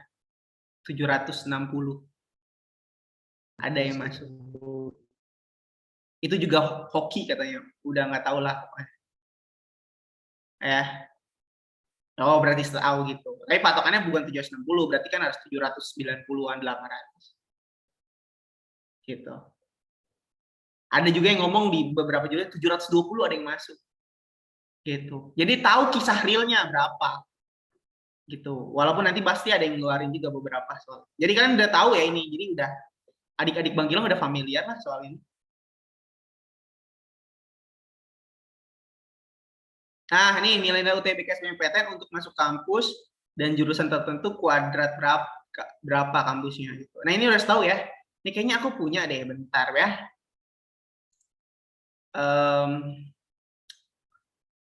760. Ada yang masuk. Itu juga hoki katanya. Udah nggak tahu lah. Oh, berarti tahu gitu. Tapi patokannya bukan 760, berarti kan harus 790-an, 800. Gitu. Ada juga yang ngomong di beberapa jurusan 720 ada yang masuk. Gitu. Jadi tahu kisah realnya berapa. Gitu. Walaupun nanti pasti ada yang ngeluarin juga beberapa soal. Jadi kalian udah tahu ya ini. Jadi udah adik-adik Bang Gilang udah familiar lah soal ini. Nah, ini nilai UTBK SBMPTN untuk masuk kampus dan jurusan tertentu kuadrat berapa kampusnya gitu. Nah, ini harus tahu ya. Ini kayaknya aku punya deh, bentar ya.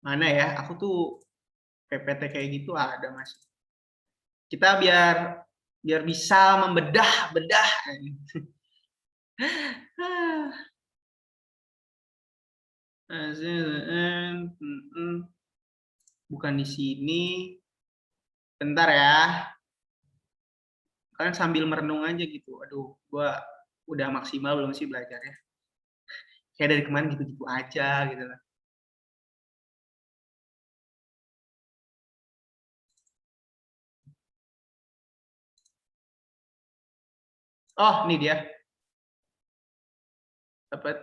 Mana ya? Aku tuh PPT kayak gitu ada Mas. Kita biar bisa membedah. Bukan di sini. Bentar ya. Kalian sambil merenung aja gitu. Aduh, gua udah maksimal belum sih belajarnya? Kayak dari kemarin gitu-gitu aja gitu lah. Oh, ini dia. Dapat.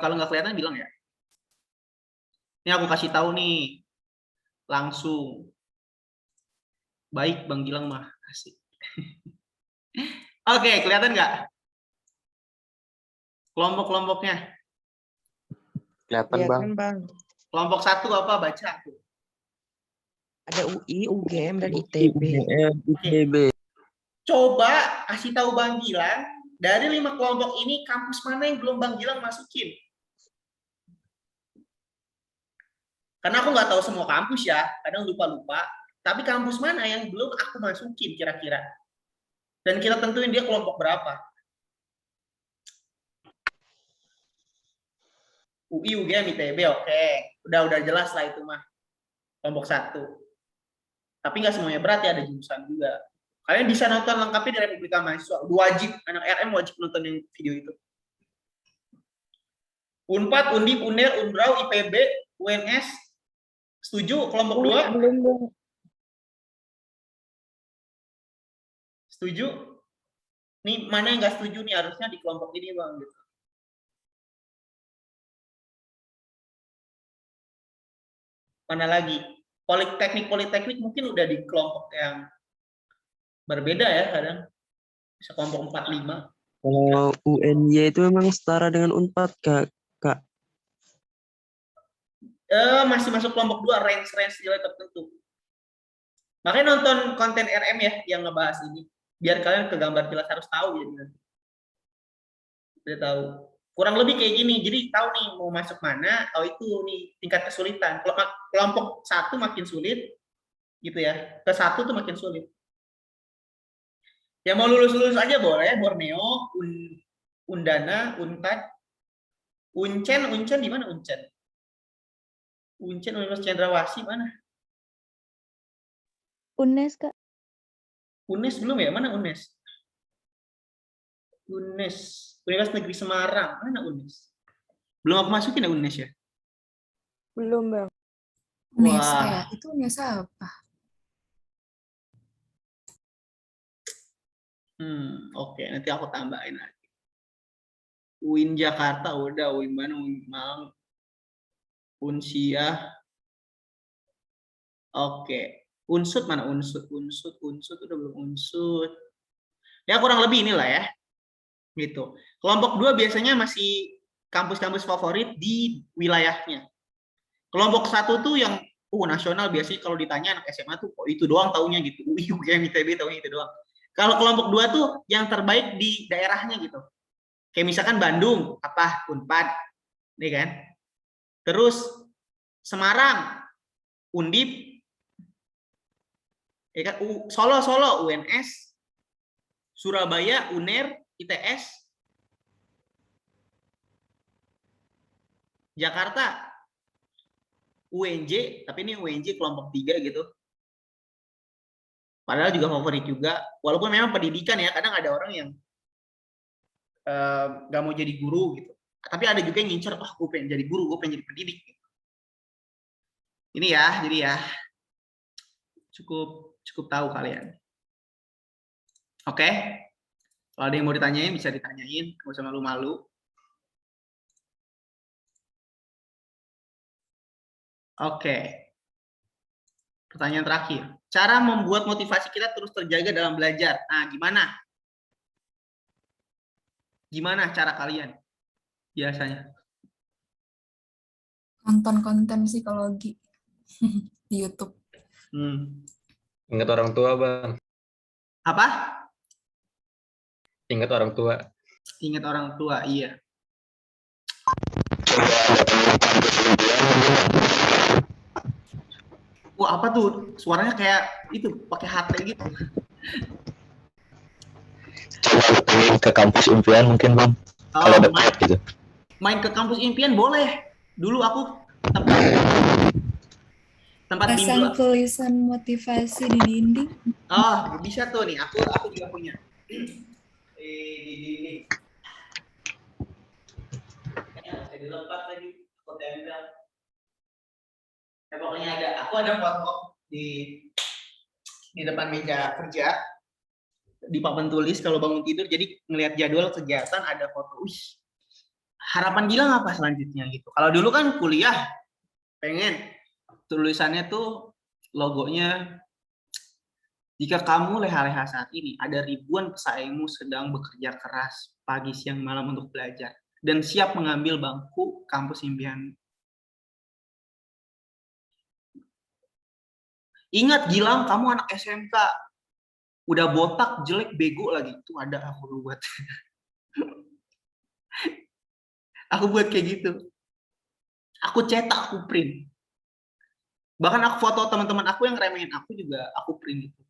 Kalau nggak kelihatan bilang ya. Ini aku kasih tahu nih. Langsung. Baik, Bang Gilang mah. Asik. Oke, kelihatan nggak? Kelompok-kelompoknya.
Kelihatan, Bang.
Kelompok 1 apa? Baca aku.
Ada UI, UGM, dan ITB.
Coba kasih tahu Bang Gilang, dari 5 kelompok ini kampus mana yang belum Bang Gilang masukin? Karena aku nggak tahu semua kampus ya, kadang lupa-lupa. Tapi kampus mana yang belum aku masukin kira-kira? Dan kita tentuin dia kelompok berapa. UI, UGM, ITB, oke. Udah jelas lah itu mah. Kelompok 1. Tapi nggak semuanya berat ya, ada jurusan juga. Kalian bisa nonton lengkapnya dari Republika Mahasiswa. Wajib, anak RM wajib nonton yang video itu. Unpad, Undip, Uner, Unbrau, IPB, UNS. Setuju kelompok 2?
Belum.
Setuju? Nih mana yang nggak setuju nih, harusnya di kelompok ini Bang gitu. Mana lagi? Politeknik mungkin udah di kelompok yang berbeda ya kadang. Bisa kelompok 4-5.
Kalau UNY itu memang setara dengan Unpad, Kak.
Masih masuk kelompok 2, range nilai tertentu. Makanya nonton konten RM ya yang ngebahas ini. Biar kalian kegambar jelas, harus tahu ya. Udah tahu. Kurang lebih kayak gini. Jadi tahu nih mau masuk mana, tahu itu nih tingkat kesulitan. Kelompok 1 makin sulit gitu ya. Ke 1 tuh makin sulit. Yang mau lulus aja boleh, Borneo, Undana, Unpad, Uncen di mana Uncen? Uncen Universitas Cendrawasih mana?
UNES, Kak.
UNES belum ya? Mana UNES? UNES, Universitas Negeri Semarang. Mana UNES? Belum aku masukin ya UNES ya?
Belum, Bang.
Unesa
Wah.
ya? Itu Unesa apa?
Oke, nanti aku tambahin lagi. UIN Jakarta udah, UIN mana? UIN Malang, Unsia. Oke, Unsut mana? Unsut udah belum Unsut. Ya kurang lebih inilah ya. Gitu. Kelompok 2 biasanya masih kampus-kampus favorit di wilayahnya. Kelompok 1 tuh yang nasional, biasanya kalau ditanya anak SMA tuh kok itu doang taunya gitu. UI, UGM, ITB taunya itu doang. Kalau kelompok 2 tuh yang terbaik di daerahnya gitu. Kayak misalkan Bandung, Unpad, nih kan. Terus Semarang, Undip, ya kan? Solo, UNS, Surabaya, UNER, ITS, Jakarta, UNJ, tapi ini UNJ kelompok 3 gitu. Padahal juga favorit juga, walaupun memang pendidikan ya, kadang ada orang yang nggak mau jadi guru gitu. Tapi ada juga yang ngincer, gue pengen jadi guru, gue pengen jadi pendidik. Ini ya, jadi ya cukup tahu kalian. Oke, kalau ada yang mau ditanyain bisa ditanyain, nggak usah malu-malu. Oke, pertanyaan terakhir. Cara membuat motivasi kita terus terjaga dalam belajar. Nah, gimana? Gimana cara kalian biasanya?
Nonton konten psikologi di YouTube.
Ingat orang tua, Bang.
Apa?
Ingat orang tua.
Ingat orang tua, iya. Wah, apa tuh? Suaranya kayak itu, pakai HT gitu.
Coba ke kampus impian mungkin, Bang. Kalau dekat gitu.
Main ke kampus impian boleh. Dulu aku tempat
pasang tulisan motivasi di dinding.
Oh, bisa tuh nih. Aku juga punya. Di dinding. Jadi lepas lagi. Aku tempel. Pokoknya aku ada foto di depan meja kerja, di papan tulis kalau bangun tidur, jadi ngelihat jadwal kegiatan ada foto. Harapan Gilang apa selanjutnya gitu. Kalau dulu kan kuliah pengen tulisannya tuh logonya, jika kamu leha-leha saat ini, ada ribuan pesaingmu sedang bekerja keras pagi siang malam untuk belajar dan siap mengambil bangku kampus impian. Ingat Gilang, kamu anak SMK, udah botak, jelek, bego lagi. Itu ada aku buat. Aku buat kayak gitu. Aku cetak, aku print. Bahkan aku foto teman-teman aku yang remehin aku juga aku print gitu.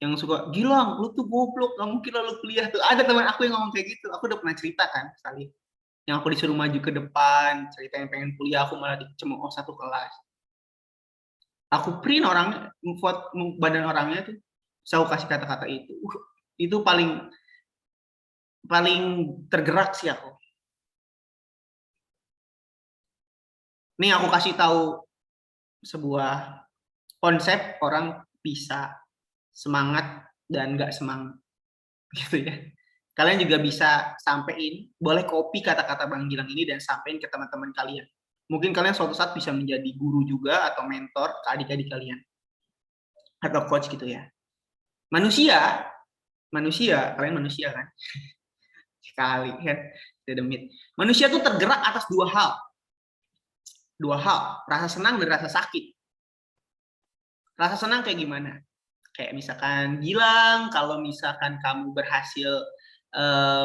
Yang suka, Gilang, lu tuh goblok, gak mungkin lu kuliah tuh. Ada teman aku yang ngomong kayak gitu. Aku udah pernah cerita kan sekali. Yang aku disuruh maju ke depan, cerita yang pengen kuliah, aku malah dicemooh satu kelas. Aku print orangnya, badan orangnya tuh, saya kasih kata-kata itu. Itu paling tergerak sih aku. Nih aku kasih tahu sebuah konsep orang bisa semangat dan nggak semangat, gitu ya. Kalian juga bisa sampein, boleh copy kata-kata Bang Gilang ini dan sampein ke teman-teman kalian. Mungkin kalian suatu saat bisa menjadi guru juga atau mentor ke adik-adik kalian. Atau coach gitu ya. Manusia, kalian manusia kan? Sekali kan, dedemit. Manusia tuh tergerak atas dua hal, rasa senang dan rasa sakit. Rasa senang kayak gimana? Kayak misalkan Gilang, kalau misalkan kamu berhasil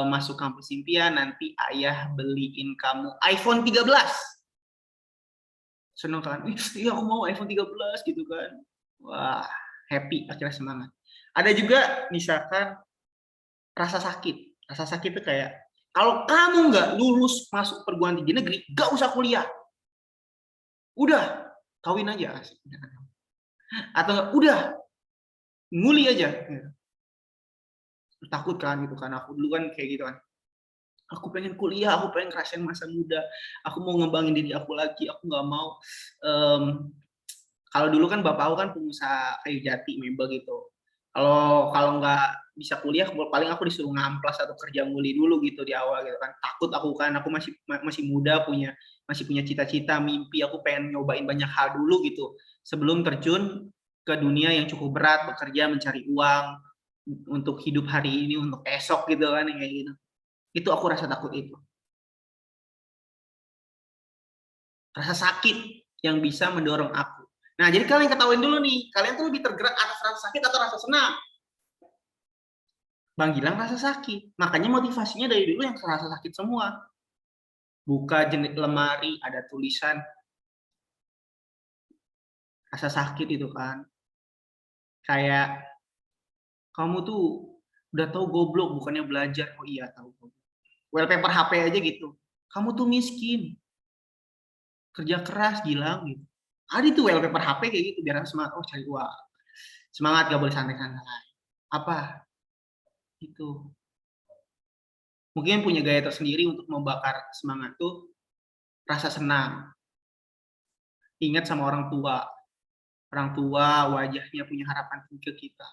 masuk kampus impian, nanti ayah beliin kamu iPhone 13. Seneng kan? Iya aku mau iPhone 13 gitu kan. Wah, happy, akhirnya semangat. Ada juga misalkan rasa sakit. Rasa sakit itu kayak, kalau kamu nggak lulus masuk perguruan tinggi negeri, nggak usah kuliah. Udah, kawin aja. Atau nggak, udah, nguli aja. Takut kan gitu kan, aku dulu kan kayak gitu kan. Aku pengen kuliah, aku pengen ngerasain masa muda, aku mau ngembangin diri aku lagi, aku nggak mau. Kalau dulu kan bapak aku kan pengusaha kayu jati, mebel gitu. Kalau nggak bisa kuliah, paling aku disuruh ngamplas atau kerja muli dulu gitu di awal gitu kan. Takut aku kan, aku masih muda, masih punya cita-cita, mimpi, aku pengen nyobain banyak hal dulu gitu sebelum terjun ke dunia yang cukup berat, bekerja mencari uang untuk hidup hari ini, untuk esok gitu kan, kayak gitu. Itu aku rasa takut itu. Rasa sakit yang bisa mendorong aku. Nah, jadi kalian ketahuin dulu nih, kalian tuh lebih tergerak atas rasa sakit atau rasa senang? Bang Gilang rasa sakit. Makanya motivasinya dari dulu yang rasa sakit semua. Buka lemari, ada tulisan rasa sakit itu kan. Kayak, kamu tuh udah tahu goblok, bukannya belajar. Oh iya, tahu goblok. Wallpaper HP aja gitu. Kamu tuh miskin. Kerja keras, Gilang gitu. Ada tuh wallpaper HP kayak gitu, biar semangat, oh cari uang. Semangat, gak boleh santai-santai. Apa? Itu. Mungkin punya gaya tersendiri untuk membakar semangat tuh rasa senang. Ingat sama orang tua. Orang tua wajahnya punya harapan ke kita.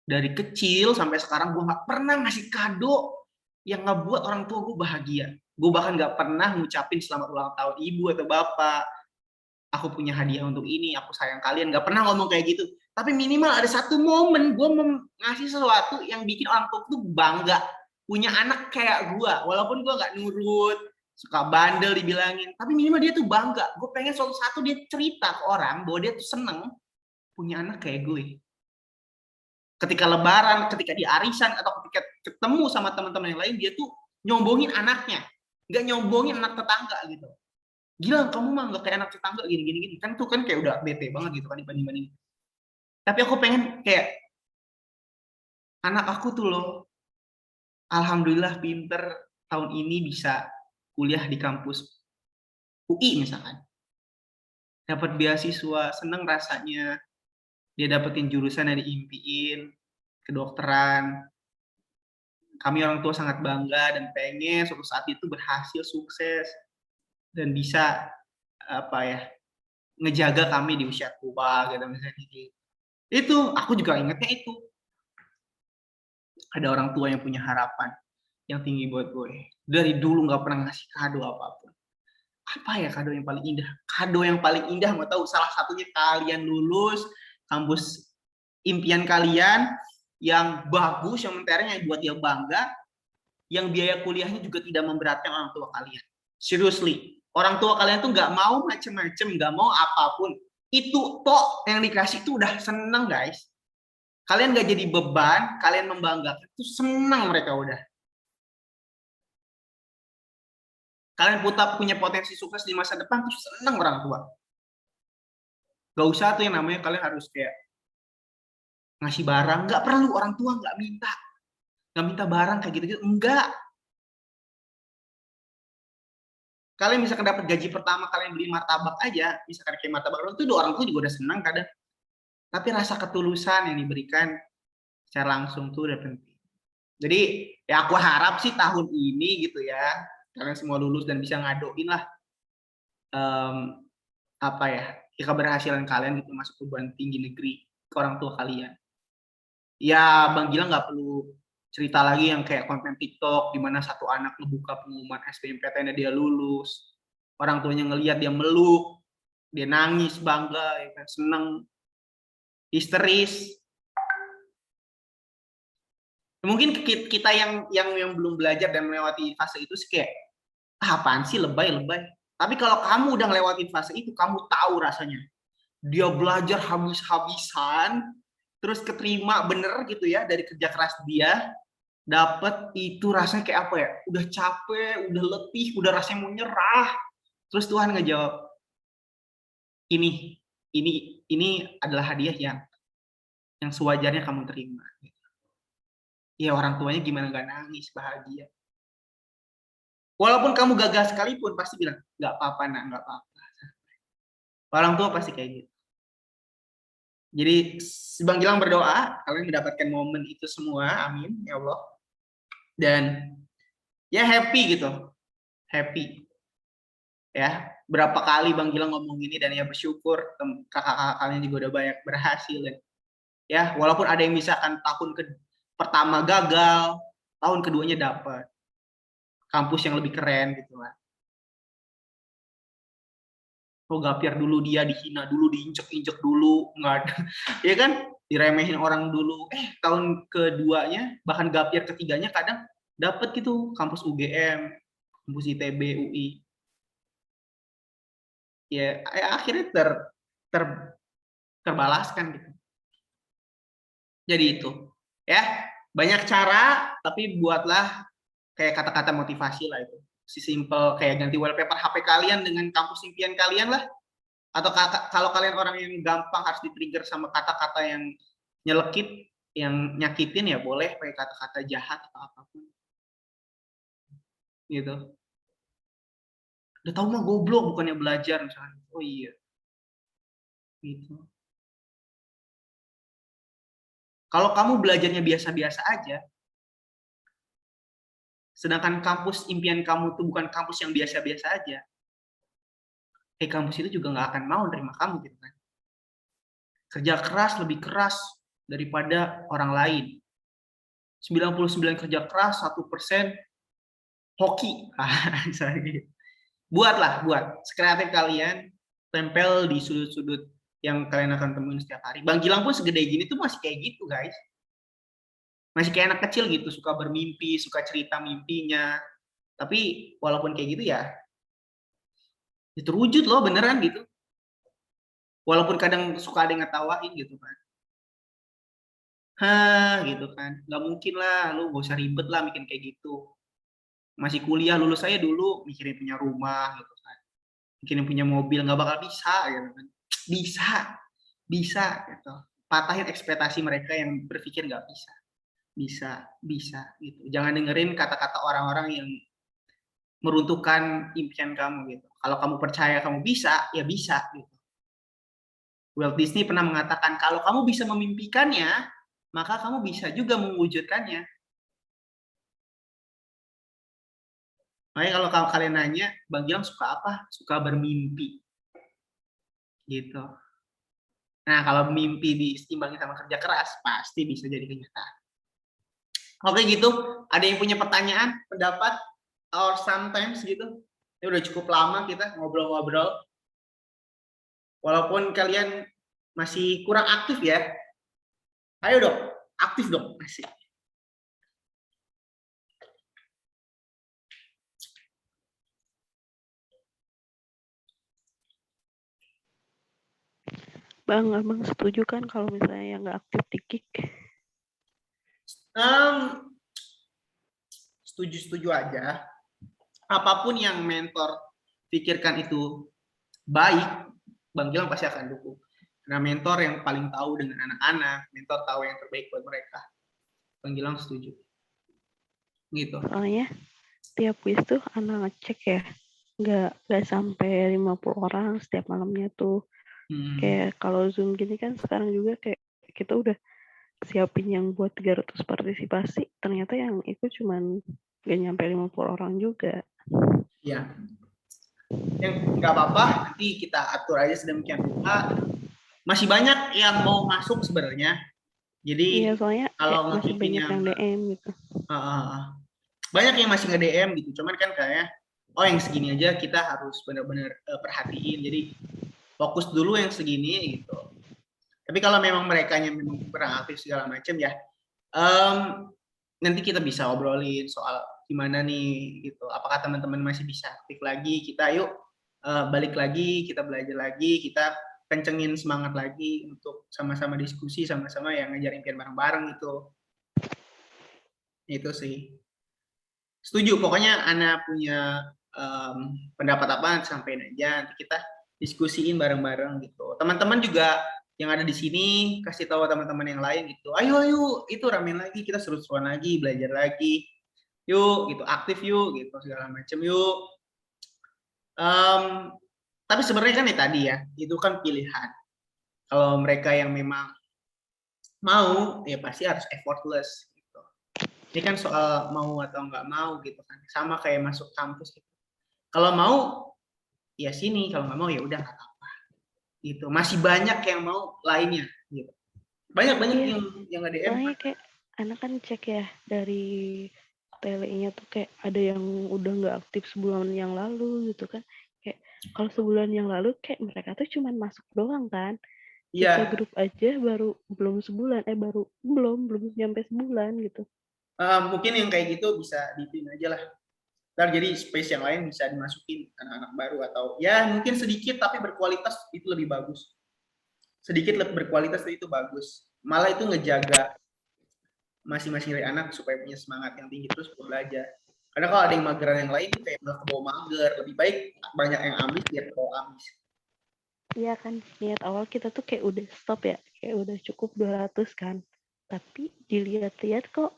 Dari kecil sampai sekarang gue gak pernah ngasih kado yang ngebuat orang tua gue bahagia. Gue bahkan gak pernah ngucapin selamat ulang tahun ibu atau bapak. Aku punya hadiah untuk ini, aku sayang kalian. Gak pernah ngomong kayak gitu. Tapi minimal ada satu momen gue mau ngasih sesuatu yang bikin orang tua tuh bangga. Punya anak kayak gue. Walaupun gue gak nurut, suka bandel dibilangin. Tapi minimal dia tuh bangga. Gue pengen suatu satu dia cerita ke orang bahwa dia tuh seneng punya anak kayak gue. Ketika lebaran, ketika di arisan, atau ketika ketemu sama teman-teman yang lain, dia tuh nyombongin anaknya. Nggak nyombongin anak tetangga gitu. Gila, kamu mah nggak kayak anak tetangga gini. Kan tuh kan kayak udah bete banget gitu kan dibanding-banding. Tapi aku pengen kayak, anak aku tuh loh, alhamdulillah pinter, tahun ini bisa kuliah di kampus UI misalkan. Dapat beasiswa, seneng rasanya. Dia dapetin jurusan yang diimpiin, kedokteran. Kami orang tua sangat bangga dan pengen suatu saat itu berhasil, sukses, dan bisa ngejaga kami di usia tua gitu misalnya. Itu aku juga ingetnya itu. Ada orang tua yang punya harapan yang tinggi buat gue. Dari dulu nggak pernah ngasih kado apapun. Apa ya kado yang paling indah? Kado yang paling indah mau tahu, salah satunya kalian lulus kampus impian kalian yang bagus, yang mentereng, yang buat dia bangga, yang biaya kuliahnya juga tidak memberatkan orang tua kalian. Seriously, orang tua kalian tuh nggak mau macem-macem, nggak mau apapun. Itu tok yang dikasih tuh udah seneng guys. Kalian nggak jadi beban, kalian membanggakan, itu seneng mereka udah. Kalian punya potensi sukses di masa depan, tuh seneng orang tua. Gak usah tuh yang namanya kalian harus kayak ngasih barang, nggak perlu, orang tua nggak minta barang kayak gitu-gitu, enggak. Kalian misalkan dapat gaji pertama kalian beli martabak aja, misalkan kayak martabak itu orang tua juga udah senang kadang. Tapi rasa ketulusan yang diberikan secara langsung tuh udah penting. Jadi ya aku harap sih tahun ini gitu ya, kalian semua lulus dan bisa ngadoin lah keberhasilan kalian gitu masuk perguruan tinggi negeri ke orang tua kalian. Ya Bang Gilang nggak perlu cerita lagi yang kayak konten TikTok di mana satu anak ngebuka pengumuman SBMPTN dia lulus, orang tuanya ngelihat dia meluk, dia nangis bangga, ya kan, seneng, histeris. Mungkin kita yang belum belajar dan melewati fase itu sih kayak apaan sih, lebay. Tapi kalau kamu udah ngelewatin fase itu, kamu tahu rasanya. Dia belajar habis-habisan, terus keterima bener gitu ya dari kerja keras dia, dapat itu rasanya kayak apa ya? Udah capek, udah letih, udah rasanya mau nyerah. Terus Tuhan ngejawab, ini adalah hadiah yang yang sewajarnya kamu terima. Ya orang tuanya gimana nggak nangis, bahagia. Walaupun kamu gagal sekalipun pasti bilang nggak apa-apa nak, nggak apa-apa. Orang tua pasti kayak gitu. Jadi Bang Gilang berdoa kalian mendapatkan momen itu semua, amin ya Allah. Dan ya happy gitu, happy. Ya berapa kali Bang Gilang ngomong ini dan ya bersyukur kakak-kakak kalian juga udah banyak berhasil ya. Walaupun ada yang misalkan tahun pertama gagal, tahun keduanya dapat kampus yang lebih keren gitu lah. Oh gapir dulu dia dihina dulu, diinjek-injek dulu, nggak ada, ya kan, diremehin orang dulu. Tahun keduanya bahkan gapir ketiganya kadang dapat gitu kampus UGM, kampus ITB, UI. Ya akhirnya terbalaskan gitu. Jadi itu ya, banyak cara tapi buatlah kayak kata-kata motivasi lah itu. Si simple kayak ganti wallpaper HP kalian dengan kampus impian kalian lah. Atau kalau kalian orang yang gampang harus di-trigger sama kata-kata yang nyelekit, yang nyakitin, ya boleh pakai kata-kata jahat atau apapun. Gitu. Udah tahu mah goblok bukannya belajar misalnya. Oh iya. Gitu. Kalau kamu belajarnya biasa-biasa aja, sedangkan kampus impian kamu tuh bukan kampus yang biasa-biasa aja, kampus itu juga nggak akan mau nerima kamu gitu kan. Kerja keras lebih keras daripada orang lain. 99 kerja keras, 1% hoki. Buat sekreatif kalian, tempel di sudut-sudut yang kalian akan temuin setiap hari. Bang Gilang pun segede gini tuh masih kayak gitu guys. Masih kayak anak kecil gitu, suka bermimpi, suka cerita mimpinya. Tapi walaupun kayak gitu ya terwujud loh beneran gitu. Walaupun kadang suka ada yang ngetawain gitu kan. Gitu kan. Nggak mungkin lah, lu gak usah ribet lah bikin kayak gitu. Masih kuliah, lulus saya dulu mikirin punya rumah gitu kan. Mikirin punya mobil, nggak bakal bisa gitu kan. Bisa gitu. Patahin ekspektasi mereka yang berpikir nggak bisa. Bisa gitu. Jangan dengerin kata-kata orang-orang yang meruntuhkan impian kamu gitu. Kalau kamu percaya kamu bisa, ya bisa gitu. Walt Disney pernah mengatakan kalau kamu bisa memimpikannya, maka kamu bisa juga mewujudkannya. Makanya kalau kalian nanya, Bang Gilang suka apa? Suka bermimpi. Gitu. Nah, kalau mimpi diseimbangi sama kerja keras, pasti bisa jadi kenyataan. Oke gitu, ada yang punya pertanyaan, pendapat, or sometimes gitu? Ini udah cukup lama kita ngobrol-ngobrol. Walaupun kalian masih kurang aktif ya. Ayo dong, aktif dong. Masih.
Bang, abang setuju kan kalau misalnya yang nggak aktif di kick?
Setuju aja. Apapun yang mentor pikirkan itu baik, Bang Gilang pasti akan dukung. Karena mentor yang paling tahu dengan anak-anak, mentor tahu yang terbaik buat mereka. Bang Gilang setuju. Gitu.
Soalnya tiap quiz tuh anak ngecek ya, nggak sampai 50 orang setiap malamnya tuh. Kayak kalau Zoom gini kan sekarang juga kayak kita udah siapin yang buat 300 partisipasi, ternyata yang ikut cuman gak nyampe 50 orang juga.
Iya. Yang nggak apa-apa, nanti kita atur aja sedemikian rupa. Masih banyak yang mau masuk sebenarnya. Jadi
iya, soalnya
kalau
masih banyak yang DM gitu.
Banyak yang masih nge-DM gitu. Cuman kan kayaknya yang segini aja kita harus benar-benar perhatiin. Jadi fokus dulu yang segini gitu. Tapi kalau memang mereka yang memang kurang aktif segala macam ya, nanti kita bisa obrolin soal gimana nih gitu. Apakah teman-teman masih bisa aktif lagi? Kita yuk balik lagi, kita belajar lagi, kita kencengin semangat lagi untuk sama-sama diskusi, sama-sama yang ngejar impian bareng-bareng gitu. Itu sih. Setuju. Pokoknya Ana punya pendapat apa sampein aja, nanti kita diskusiin bareng-bareng gitu. Teman-teman juga yang ada di sini kasih tahu teman-teman yang lain gitu. Ayo itu ramein lagi, kita seru-seruan lagi, belajar lagi. Yuk gitu, aktif yuk gitu segala macam yuk. Tapi sebenarnya kan tadi ya, itu kan pilihan. Kalau mereka yang memang mau, ya pasti harus effortless gitu. Ini kan soal mau atau nggak mau gitu kan. Sama kayak masuk kampus gitu. Kalau mau ya sini, kalau nggak mau ya udah nggak apa-apa. Gitu. Masih banyak yang mau lainnya gitu. Banyak yang nggak DM.
Soalnya kayak anak kan cek ya dari tele-nya tuh kayak ada yang udah nggak aktif sebulan yang lalu gitu kan. Kayak kalau sebulan yang lalu kayak mereka tuh cuman masuk doang kan. Kita grup aja baru belum sebulan, belum nyampe sebulan gitu.
Mungkin yang kayak gitu bisa dipin aja lah. Ntar jadi space yang lain bisa dimasukin anak-anak baru atau ya mungkin sedikit tapi berkualitas itu lebih bagus. Sedikit lebih berkualitas itu bagus. Malah itu ngejaga masing-masing dari anak supaya punya semangat yang tinggi terus belajar. Karena kalau ada yang mageran yang lain kayak malah kebawa mager, lebih baik banyak yang ambis biar kebawa ambis.
Iya kan, niat awal kita tuh kayak udah stop ya, kayak udah cukup 200 kan. Tapi dilihat-lihat kok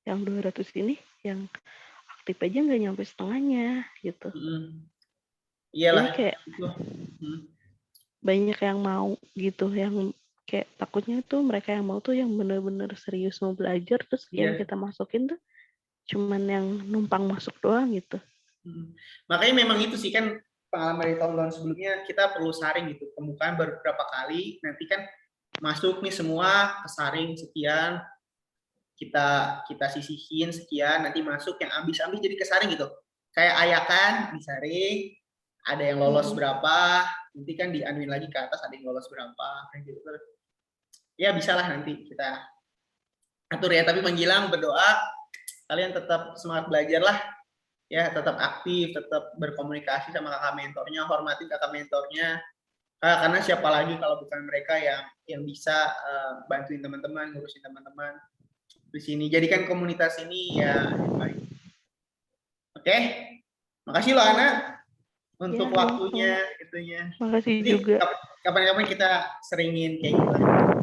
yang 200 ini yang aktif aja nggak nyampe setengahnya gitu.
Iyalah.
Jadi kayak banyak yang mau gitu, yang kayak takutnya tuh mereka yang mau tuh yang bener-bener serius mau belajar, terus yang kita masukin tuh cuman yang numpang masuk doang gitu.
Makanya memang itu sih kan pengalaman dari tahun-tahun sebelumnya kita perlu saring gitu, pembukaan beberapa kali, nanti kan masuk nih semua kesaring sekian, kita sisihin sekian, nanti masuk yang ambis-ambis jadi kesaring gitu, kayak ayakan disaring, ada yang lolos berapa, nanti kan dianuin lagi ke atas ada yang lolos berapa, kayak gitu. Ya bisalah nanti kita atur ya, tapi Manggilang berdoa kalian tetap semangat belajar lah. Ya, tetap aktif, tetap berkomunikasi sama kakak mentornya, hormati kakak mentornya. Karena siapa lagi kalau bukan mereka yang bisa bantuin teman-teman, ngurusin teman-teman di sini. Jadikan komunitas ini ya baik. Oke. Makasih loh Ana untuk waktunya gitunya.
Makasih juga.
Kapan-kapan kita seringin kayak gitu.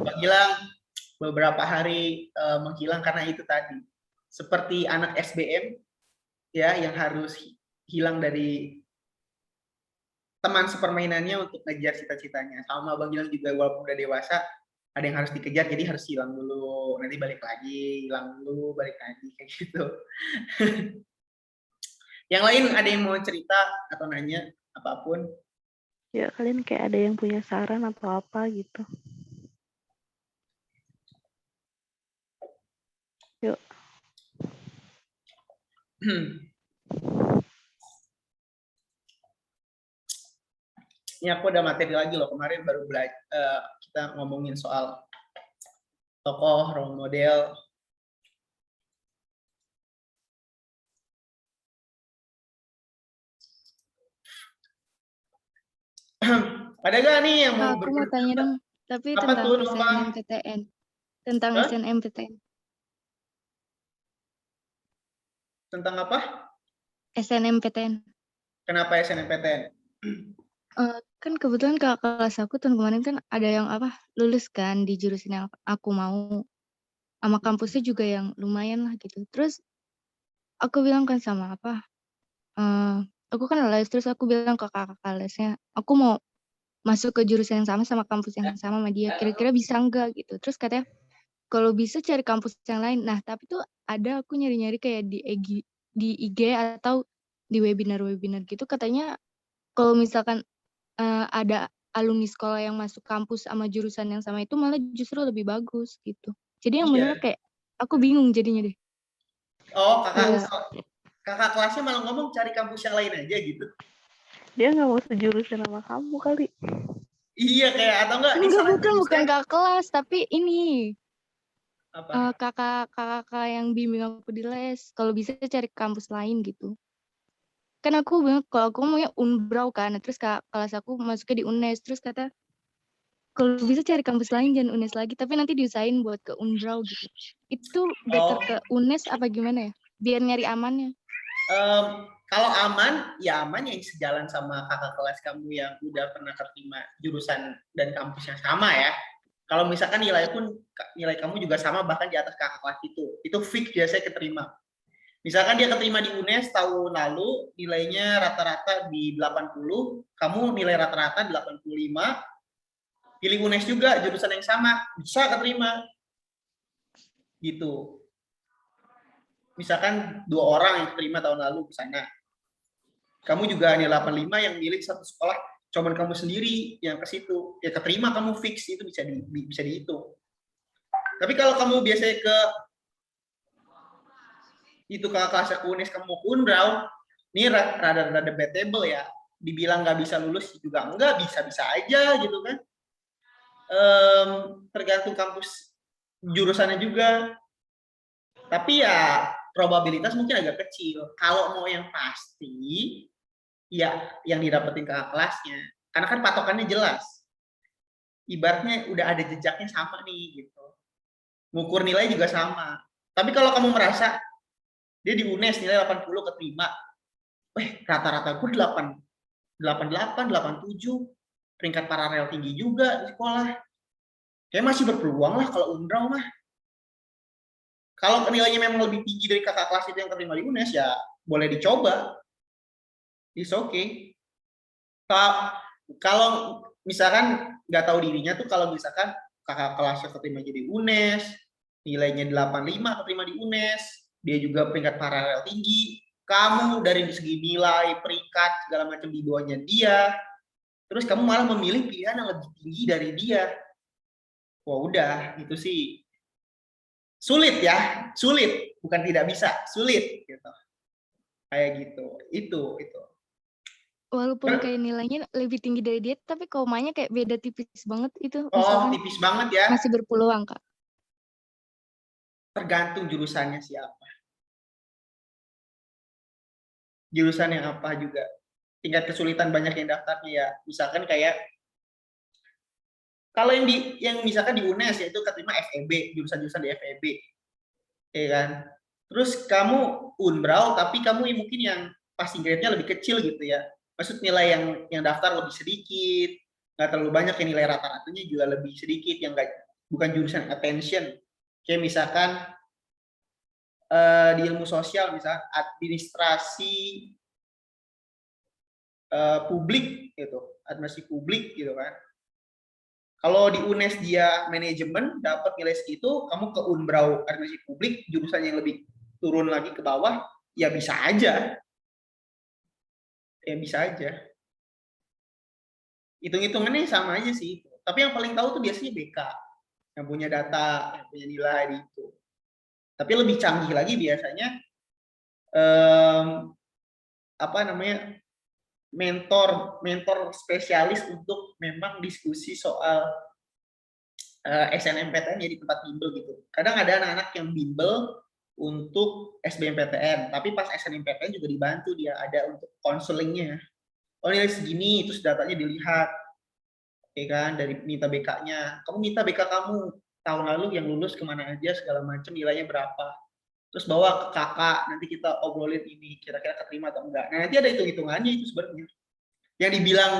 Menghilang beberapa hari menghilang karena itu tadi. Seperti anak SBM ya yang harus hilang dari teman sepermainannya untuk ngejar cita-citanya. Sama Bang Gilang juga walaupun udah dewasa ada yang harus dikejar jadi harus hilang dulu, nanti balik lagi, hilang dulu, balik lagi kayak gitu. Yang lain ada yang mau cerita atau nanya apapun?
Ya kalian kayak ada yang punya saran atau apa gitu. Yuk.
Ini aku ada materi lagi loh, kemarin baru kita ngomongin soal tokoh, role model. Ada gak nih yang mau
aku mau tanya dong, tapi tentang SNMPTN. Tentang SNMPTN.
Tentang apa?
SNMPTN.
Kenapa SNMPTN?
Kan kebetulan kakak kelas aku tahun kemarin kan ada yang lulus kan di jurusan yang aku mau, sama kampusnya juga yang lumayan lah gitu. Terus aku bilang kan sama aku kan les, terus aku bilang ke kakak lesnya, aku mau masuk ke jurusan yang sama kampus yang sama dia, kira-kira bisa enggak gitu. Terus katanya kalau bisa cari kampus yang lain. Nah tapi tuh ada aku nyari-nyari kayak di IG atau di webinar gitu, katanya kalau misalkan ada alumni sekolah yang masuk kampus sama jurusan yang sama itu malah justru lebih bagus gitu. Jadi yang bener kayak aku bingung jadinya deh.
Oh, kakak kelasnya malah ngomong cari kampus yang lain aja gitu.
Dia nggak mau sejurusan sama kamu kali.
Iya kayak atau enggak?
Bukan kakak kelas tapi ini. Kakak yang bimbing aku di les. Kalau bisa cari kampus lain gitu. Kan aku bilang kalau aku maunya Unbrau kan, terus kelas aku masuknya di UNES, terus kata kalau bisa cari kampus lain jangan UNES lagi, tapi nanti diusahain buat ke Unbrau gitu. Itu better ke UNES apa gimana ya? Biar nyari amannya.
Kalau aman, ya aman yang sejalan sama kakak kelas kamu yang udah pernah terima jurusan dan kampus yang sama ya. Kalau misalkan nilai kamu juga sama bahkan di atas kakak kelas itu fix biasanya keterima. Misalkan dia keterima di UNES tahun lalu nilainya rata-rata di 80, kamu nilai rata-rata 85, pilih UNES juga jurusan yang sama, bisa keterima. Gitu. Misalkan 2 orang yang keterima tahun lalu ke sana. Kamu juga nilai 85 yang milih satu sekolah, cuman kamu sendiri yang ke situ. Ya keterima kamu fix, itu bisa dihitung. Tapi kalau kamu biasanya ke kelas UNES kamu mau Unbrau, ini rada debatable ya. Dibilang nggak bisa lulus juga enggak, bisa-bisa aja gitu kan. Tergantung kampus jurusannya juga. Tapi ya probabilitas mungkin agak kecil. Kalau mau yang pasti, ya yang didapetin kakak kelasnya. Karena kan patokannya jelas. Ibaratnya udah ada jejaknya sama nih gitu. Ngukur nilai juga sama. Tapi kalau kamu merasa dia di UNES nilai 80 keterima, rata-rata gue 88, 87, peringkat paralel tinggi juga di sekolah. Kayak masih berpeluang lah kalau Unbrau mah. Kalau nilainya memang lebih tinggi dari kakak kelas itu yang keterima di UNES, ya boleh dicoba. It's okay. Kalau misalkan nggak tahu dirinya tuh, kalau misalkan kakak kelasnya keterima jadi UNES, nilainya 85 keterima di UNES, dia juga peringkat paralel tinggi, kamu dari segi nilai, peringkat, segala macam di bawahnya dia, terus kamu malah memilih pilihan yang lebih tinggi dari dia. Wah udah, itu sih sulit ya, sulit, bukan tidak bisa, sulit gitu. Kayak gitu, itu.
Walaupun kayak nilainya lebih tinggi dari dia, tapi komanya kayak beda tipis banget itu.
Oh, tipis banget ya.
Masih berpeluang, Kak.
Tergantung jurusannya siapa. Jurusannya apa juga. Tingkat kesulitan banyak yang daftarnya ya. Misalkan kayak kalau yang misalkan di UNES yaitu keterima FEB, jurusan-jurusan di FEB. Ya kan? Terus kamu Unbrau tapi kamu mungkin yang passing grade-nya lebih kecil gitu ya. Maksud nilai yang daftar lebih sedikit, nggak terlalu banyak, yang nilai rata-ratanya juga lebih sedikit, yang bukan jurusan attention. Kayak misalkan di ilmu sosial, misalkan administrasi publik gitu, administrasi publik gitu kan. Kalau di UNES dia manajemen dapat nilai segitu, kamu ke Unbrau administrasi publik jurusan yang lebih turun lagi ke bawah, ya bisa aja. Ya bisa aja. Hitung-hitungannya sama aja sih. Tapi yang paling tahu tuh biasanya BK, yang punya data, yang punya nilai di itu. Tapi lebih canggih lagi biasanya mentor spesialis untuk memang diskusi soal SNMPTN jadi tempat bimbel gitu. Kadang ada anak-anak yang bimbel untuk SBMPTN, tapi pas SNMPTN juga dibantu, dia ada untuk konselingnya. Oh nilai segini, terus datanya dilihat, ya kan, dari minta BK-nya. Kamu minta BK kamu tahun lalu yang lulus kemana aja, segala macam, nilainya berapa. Terus bawa ke kakak, nanti kita obrolin ini, kira-kira keterima atau enggak. Nah nanti ada hitung-hitungannya itu sebenarnya. Yang dibilang,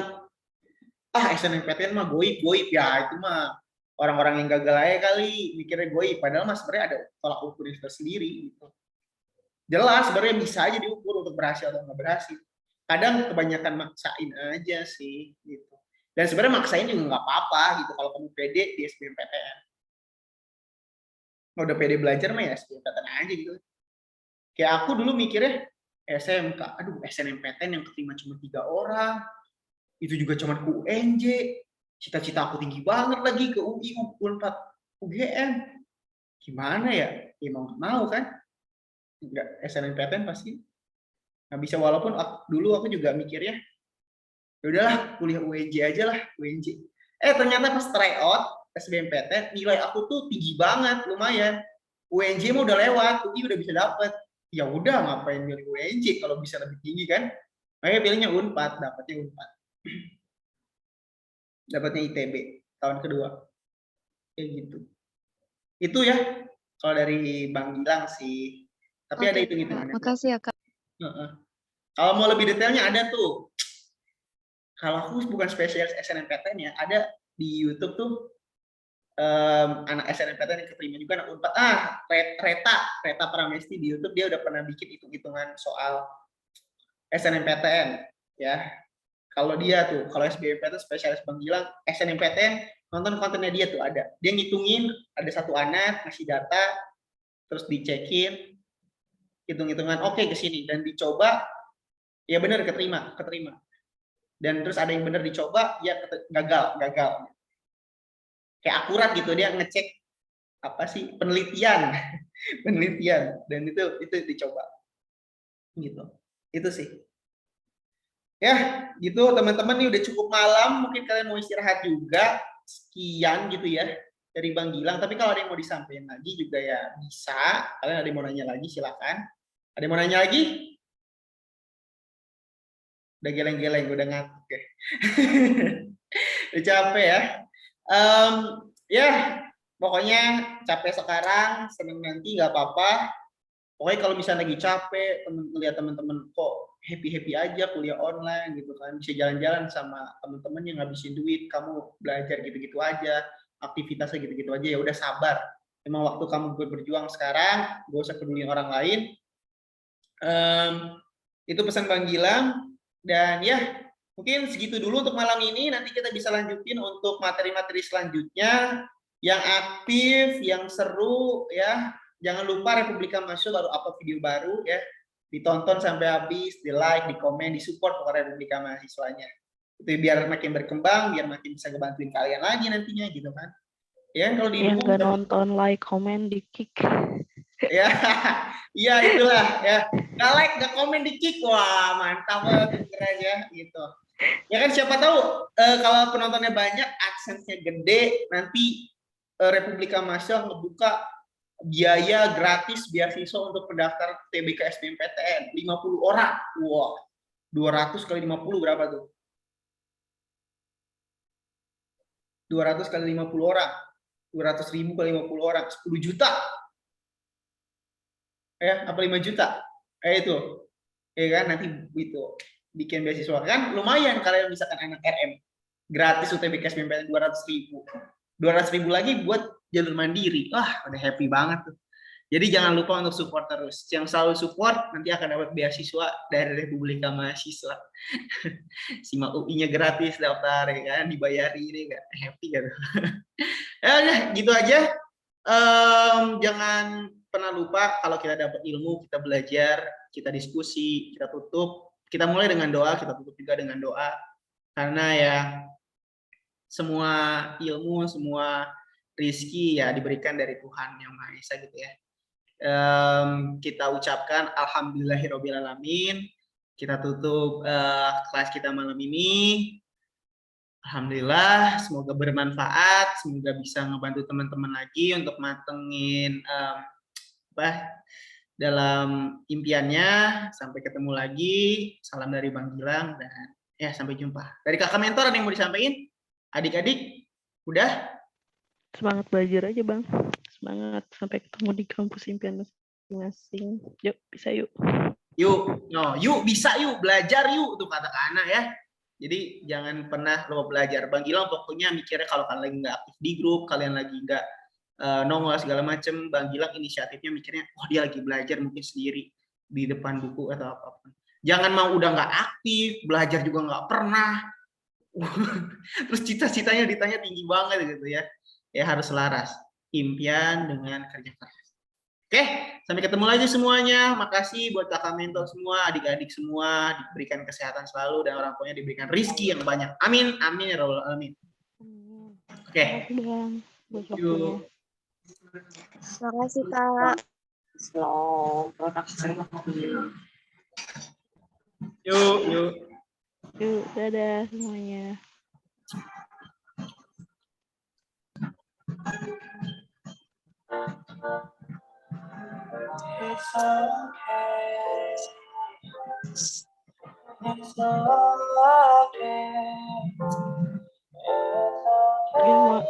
SNMPTN mah goib, ya itu mah orang-orang yang gagal aja kali mikirnya goib, padahal mas sebenarnya ada tolak ukur sendiri gitu. Jelas sebenarnya bisa aja diukur untuk berhasil atau nggak berhasil. Kadang kebanyakan maksain aja sih gitu. Dan sebenarnya maksain juga nggak apa-apa gitu kalau kamu pede di SBMPTN. Udah pede belajar mah ya SBMPTN aja gitu. Kayak aku dulu mikirnya SMK, aduh SNMPTN yang keterima cuma 3 orang, itu juga cuma ke UNJ. Cita-cita aku tinggi banget lagi ke UI, Unpad, UGM. Gimana ya? Ya mau kan? Enggak, SNMPTN pasti nggak bisa, walaupun dulu aku juga mikirnya ya udahlah kuliah UNJ aja lah, UNJ. Ternyata pas tryout SBMPTN nilai aku tuh tinggi banget, lumayan. UNJ mah udah lewat, UI udah bisa dapet. Ya udah ngapain milih UNJ kalau bisa lebih tinggi kan? Makanya pilihnya Unpad, dapatnya Unpad. Dapatnya ITB tahun kedua. Kayak gitu. Itu ya kalau dari Bang Gilang sih. Tapi ada hitung-hitungannya.
Makasih ya Kak.
Kalau mau lebih detailnya ada tuh. Kalau aku bukan spesialis SNMPTN ya, ada di YouTube tuh anak SNMPTN yang keterima juga anak Unpad. Reta Pramesti di YouTube dia udah pernah bikin hitung-hitungan soal SNMPTN ya. Kalau dia tuh, kalau SBMPTN spesialis Bang Gilang, SNMPTN nonton kontennya dia tuh ada. Dia ngitungin ada satu anak ngasih data, terus dicekin, hitung-hitungan oke ke sini dan dicoba, ya benar keterima. Dan terus ada yang benar dicoba, ya gagal. Kayak akurat gitu, dia ngecek apa sih penelitian dan itu dicoba gitu. Itu sih. Ya, gitu teman-teman, ini udah cukup malam, mungkin kalian mau istirahat juga. Sekian gitu ya dari Bang Gilang, tapi kalau ada yang mau disampaikan lagi juga ya bisa. Kalian ada yang mau nanya lagi silakan. Ada yang mau nanya lagi? Udah geleng-geleng, udah ngantuk ya. Udah capek ya. Ya, pokoknya capek sekarang, seneng nanti nggak apa-apa. Pokoknya kalau misalnya lagi capek, lihat teman-teman kok happy aja kuliah online gitu kan, bisa jalan-jalan sama teman-teman yang ngabisin duit, kamu belajar gitu-gitu aja, aktivitasnya gitu-gitu aja, ya udah sabar. Emang waktu kamu berjuang sekarang, gak usah peduli orang lain. Itu pesan Bang Gilang. Dan ya mungkin segitu dulu untuk malam ini. Nanti kita bisa lanjutin untuk materi-materi selanjutnya yang aktif, yang seru ya. Jangan lupa Republika Mahasiswa baru upload video baru ya. Ditonton sampai habis, di like, di komen, di support ke Republika Mahasiswanya. Itu biar makin berkembang, biar makin bisa ngebantuin kalian lagi nantinya gitu kan. Ya kalau di
yang nggak nonton, like, komen, di kick.
Ya, iya itulah ya. Nggak like, nggak komen, di kick, wah mantap banget keren ya gitu. Ya kan siapa tahu kalau penontonnya banyak, AdSense-nya gede, nanti Republika Mahasiswa ngebuka biaya gratis beasiswa untuk pendaftar TBK SBMPTN 50 orang. Wow. 200 kali 50 berapa tuh? 200 kali 50 orang. 200.000 kali 50 orang, 10 juta. Apa 5 juta? Itu. Ya kan nanti itu bikin beasiswa kan lumayan kalau misalkan anak RM gratis UTBK SBMPTN 200.000. 200.000 lagi buat jalur mandiri. Wah, udah happy banget tuh. Jadi jangan lupa untuk support terus. Yang selalu support nanti akan dapat beasiswa dari Republika Mahasiswa. SIMA UI-nya gratis daftar ya kan, dibayari ini enggak happy gitu. Ya udah gitu aja. Jangan pernah lupa kalau kita dapat ilmu, kita belajar, kita diskusi, kita tutup. Kita mulai dengan doa, kita tutup juga dengan doa. Karena ya semua ilmu, semua rizki ya diberikan dari Tuhan Yang Maha Esa gitu ya. Kita ucapkan alhamdulillahirobbilalamin. Kita tutup kelas kita malam ini. Alhamdulillah, semoga bermanfaat, semoga bisa ngebantu teman-teman lagi untuk matengin dalam impiannya. Sampai ketemu lagi. Salam dari Bang Gilang dan ya sampai jumpa. Dari kakak mentor ada yang mau disampaikan? Adik-adik, udah?
Semangat belajar aja Bang. Semangat sampai ketemu di kampus impian masing-masing. Yuk, bisa yuk.
Yuk bisa yuk, belajar yuk tuh kata anak ya. Jadi jangan pernah lupa belajar. Bang Gilang pokoknya mikirnya kalau kalian lagi nggak aktif di grup, kalian lagi nggak nongol segala macem, Bang Gilang inisiatifnya mikirnya, dia lagi belajar mungkin sendiri di depan buku atau apapun. Jangan mau udah nggak aktif, belajar juga nggak pernah. Terus cita-citanya ditanya tinggi banget gitu ya. Ya harus selaras impian dengan kerja keras. Oke, sampai ketemu lagi semuanya. Makasih buat kakak mentor semua, adik-adik semua, diberikan kesehatan selalu dan orang tuanya diberikan rezeki yang banyak. Amin, amin ya rabbal alamin. Oke.
Terima kasih Kak.
Yuk, dadah semuanya.
It's okay. It's okay.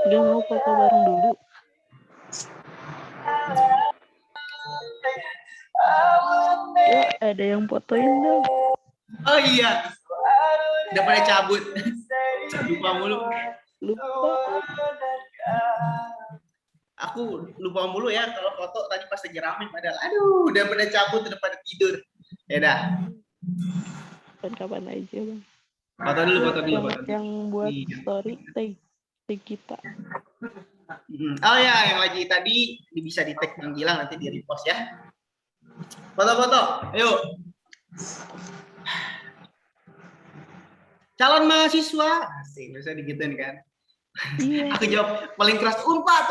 Dia mau foto bareng dulu. Yuk, ada yang fotoin dong.
Oh iya. Udah pada cabut. Lupa mulu.
Lupa.
aku lupa mulu ya kalau foto tadi pas lagi rame padahal aduh udah pada cabut udah pada tidur. Ya dah.
Kapan aja bang.
Foto dulu.
Yang buat story tag kita.
Oh ya, yang lagi tadi bisa di tag Bang Gilang nanti di repost ya. Foto-foto, ayo. Calon mahasiswa, asik, bisa digituin kan?
Iya.
Aku jawab paling keras Unpad.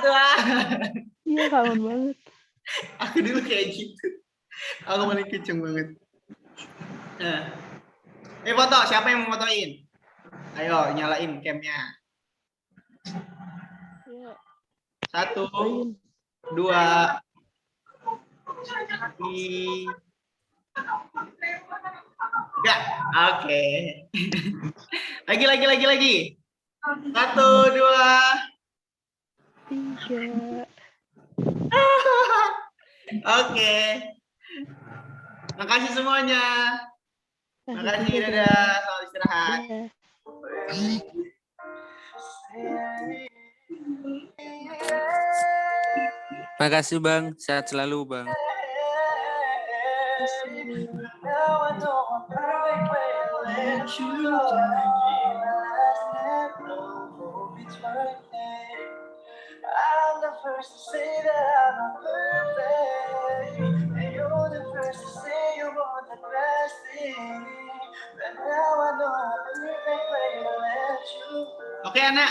Wah.
Iya kangen banget.
Aku dulu kayak gitu. Aku paling kenceng banget. Nah. Foto, siapa yang mau fotoin? Ayo, nyalain cam-nya. 1, 2, 3. Ya, oke. Lagi. 1, 2,
3.
Oke. Makasih semuanya. Makasih, dadah. Selamat istirahat.
Makasih Bang, sehat selalu Bang.
Oke anak,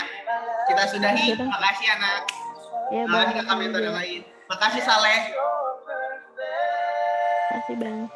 kita sudahi. Makasih anak.
Ya,
Makasih kakak mentor yang lain. Makasih Saleh.
Makasih bang.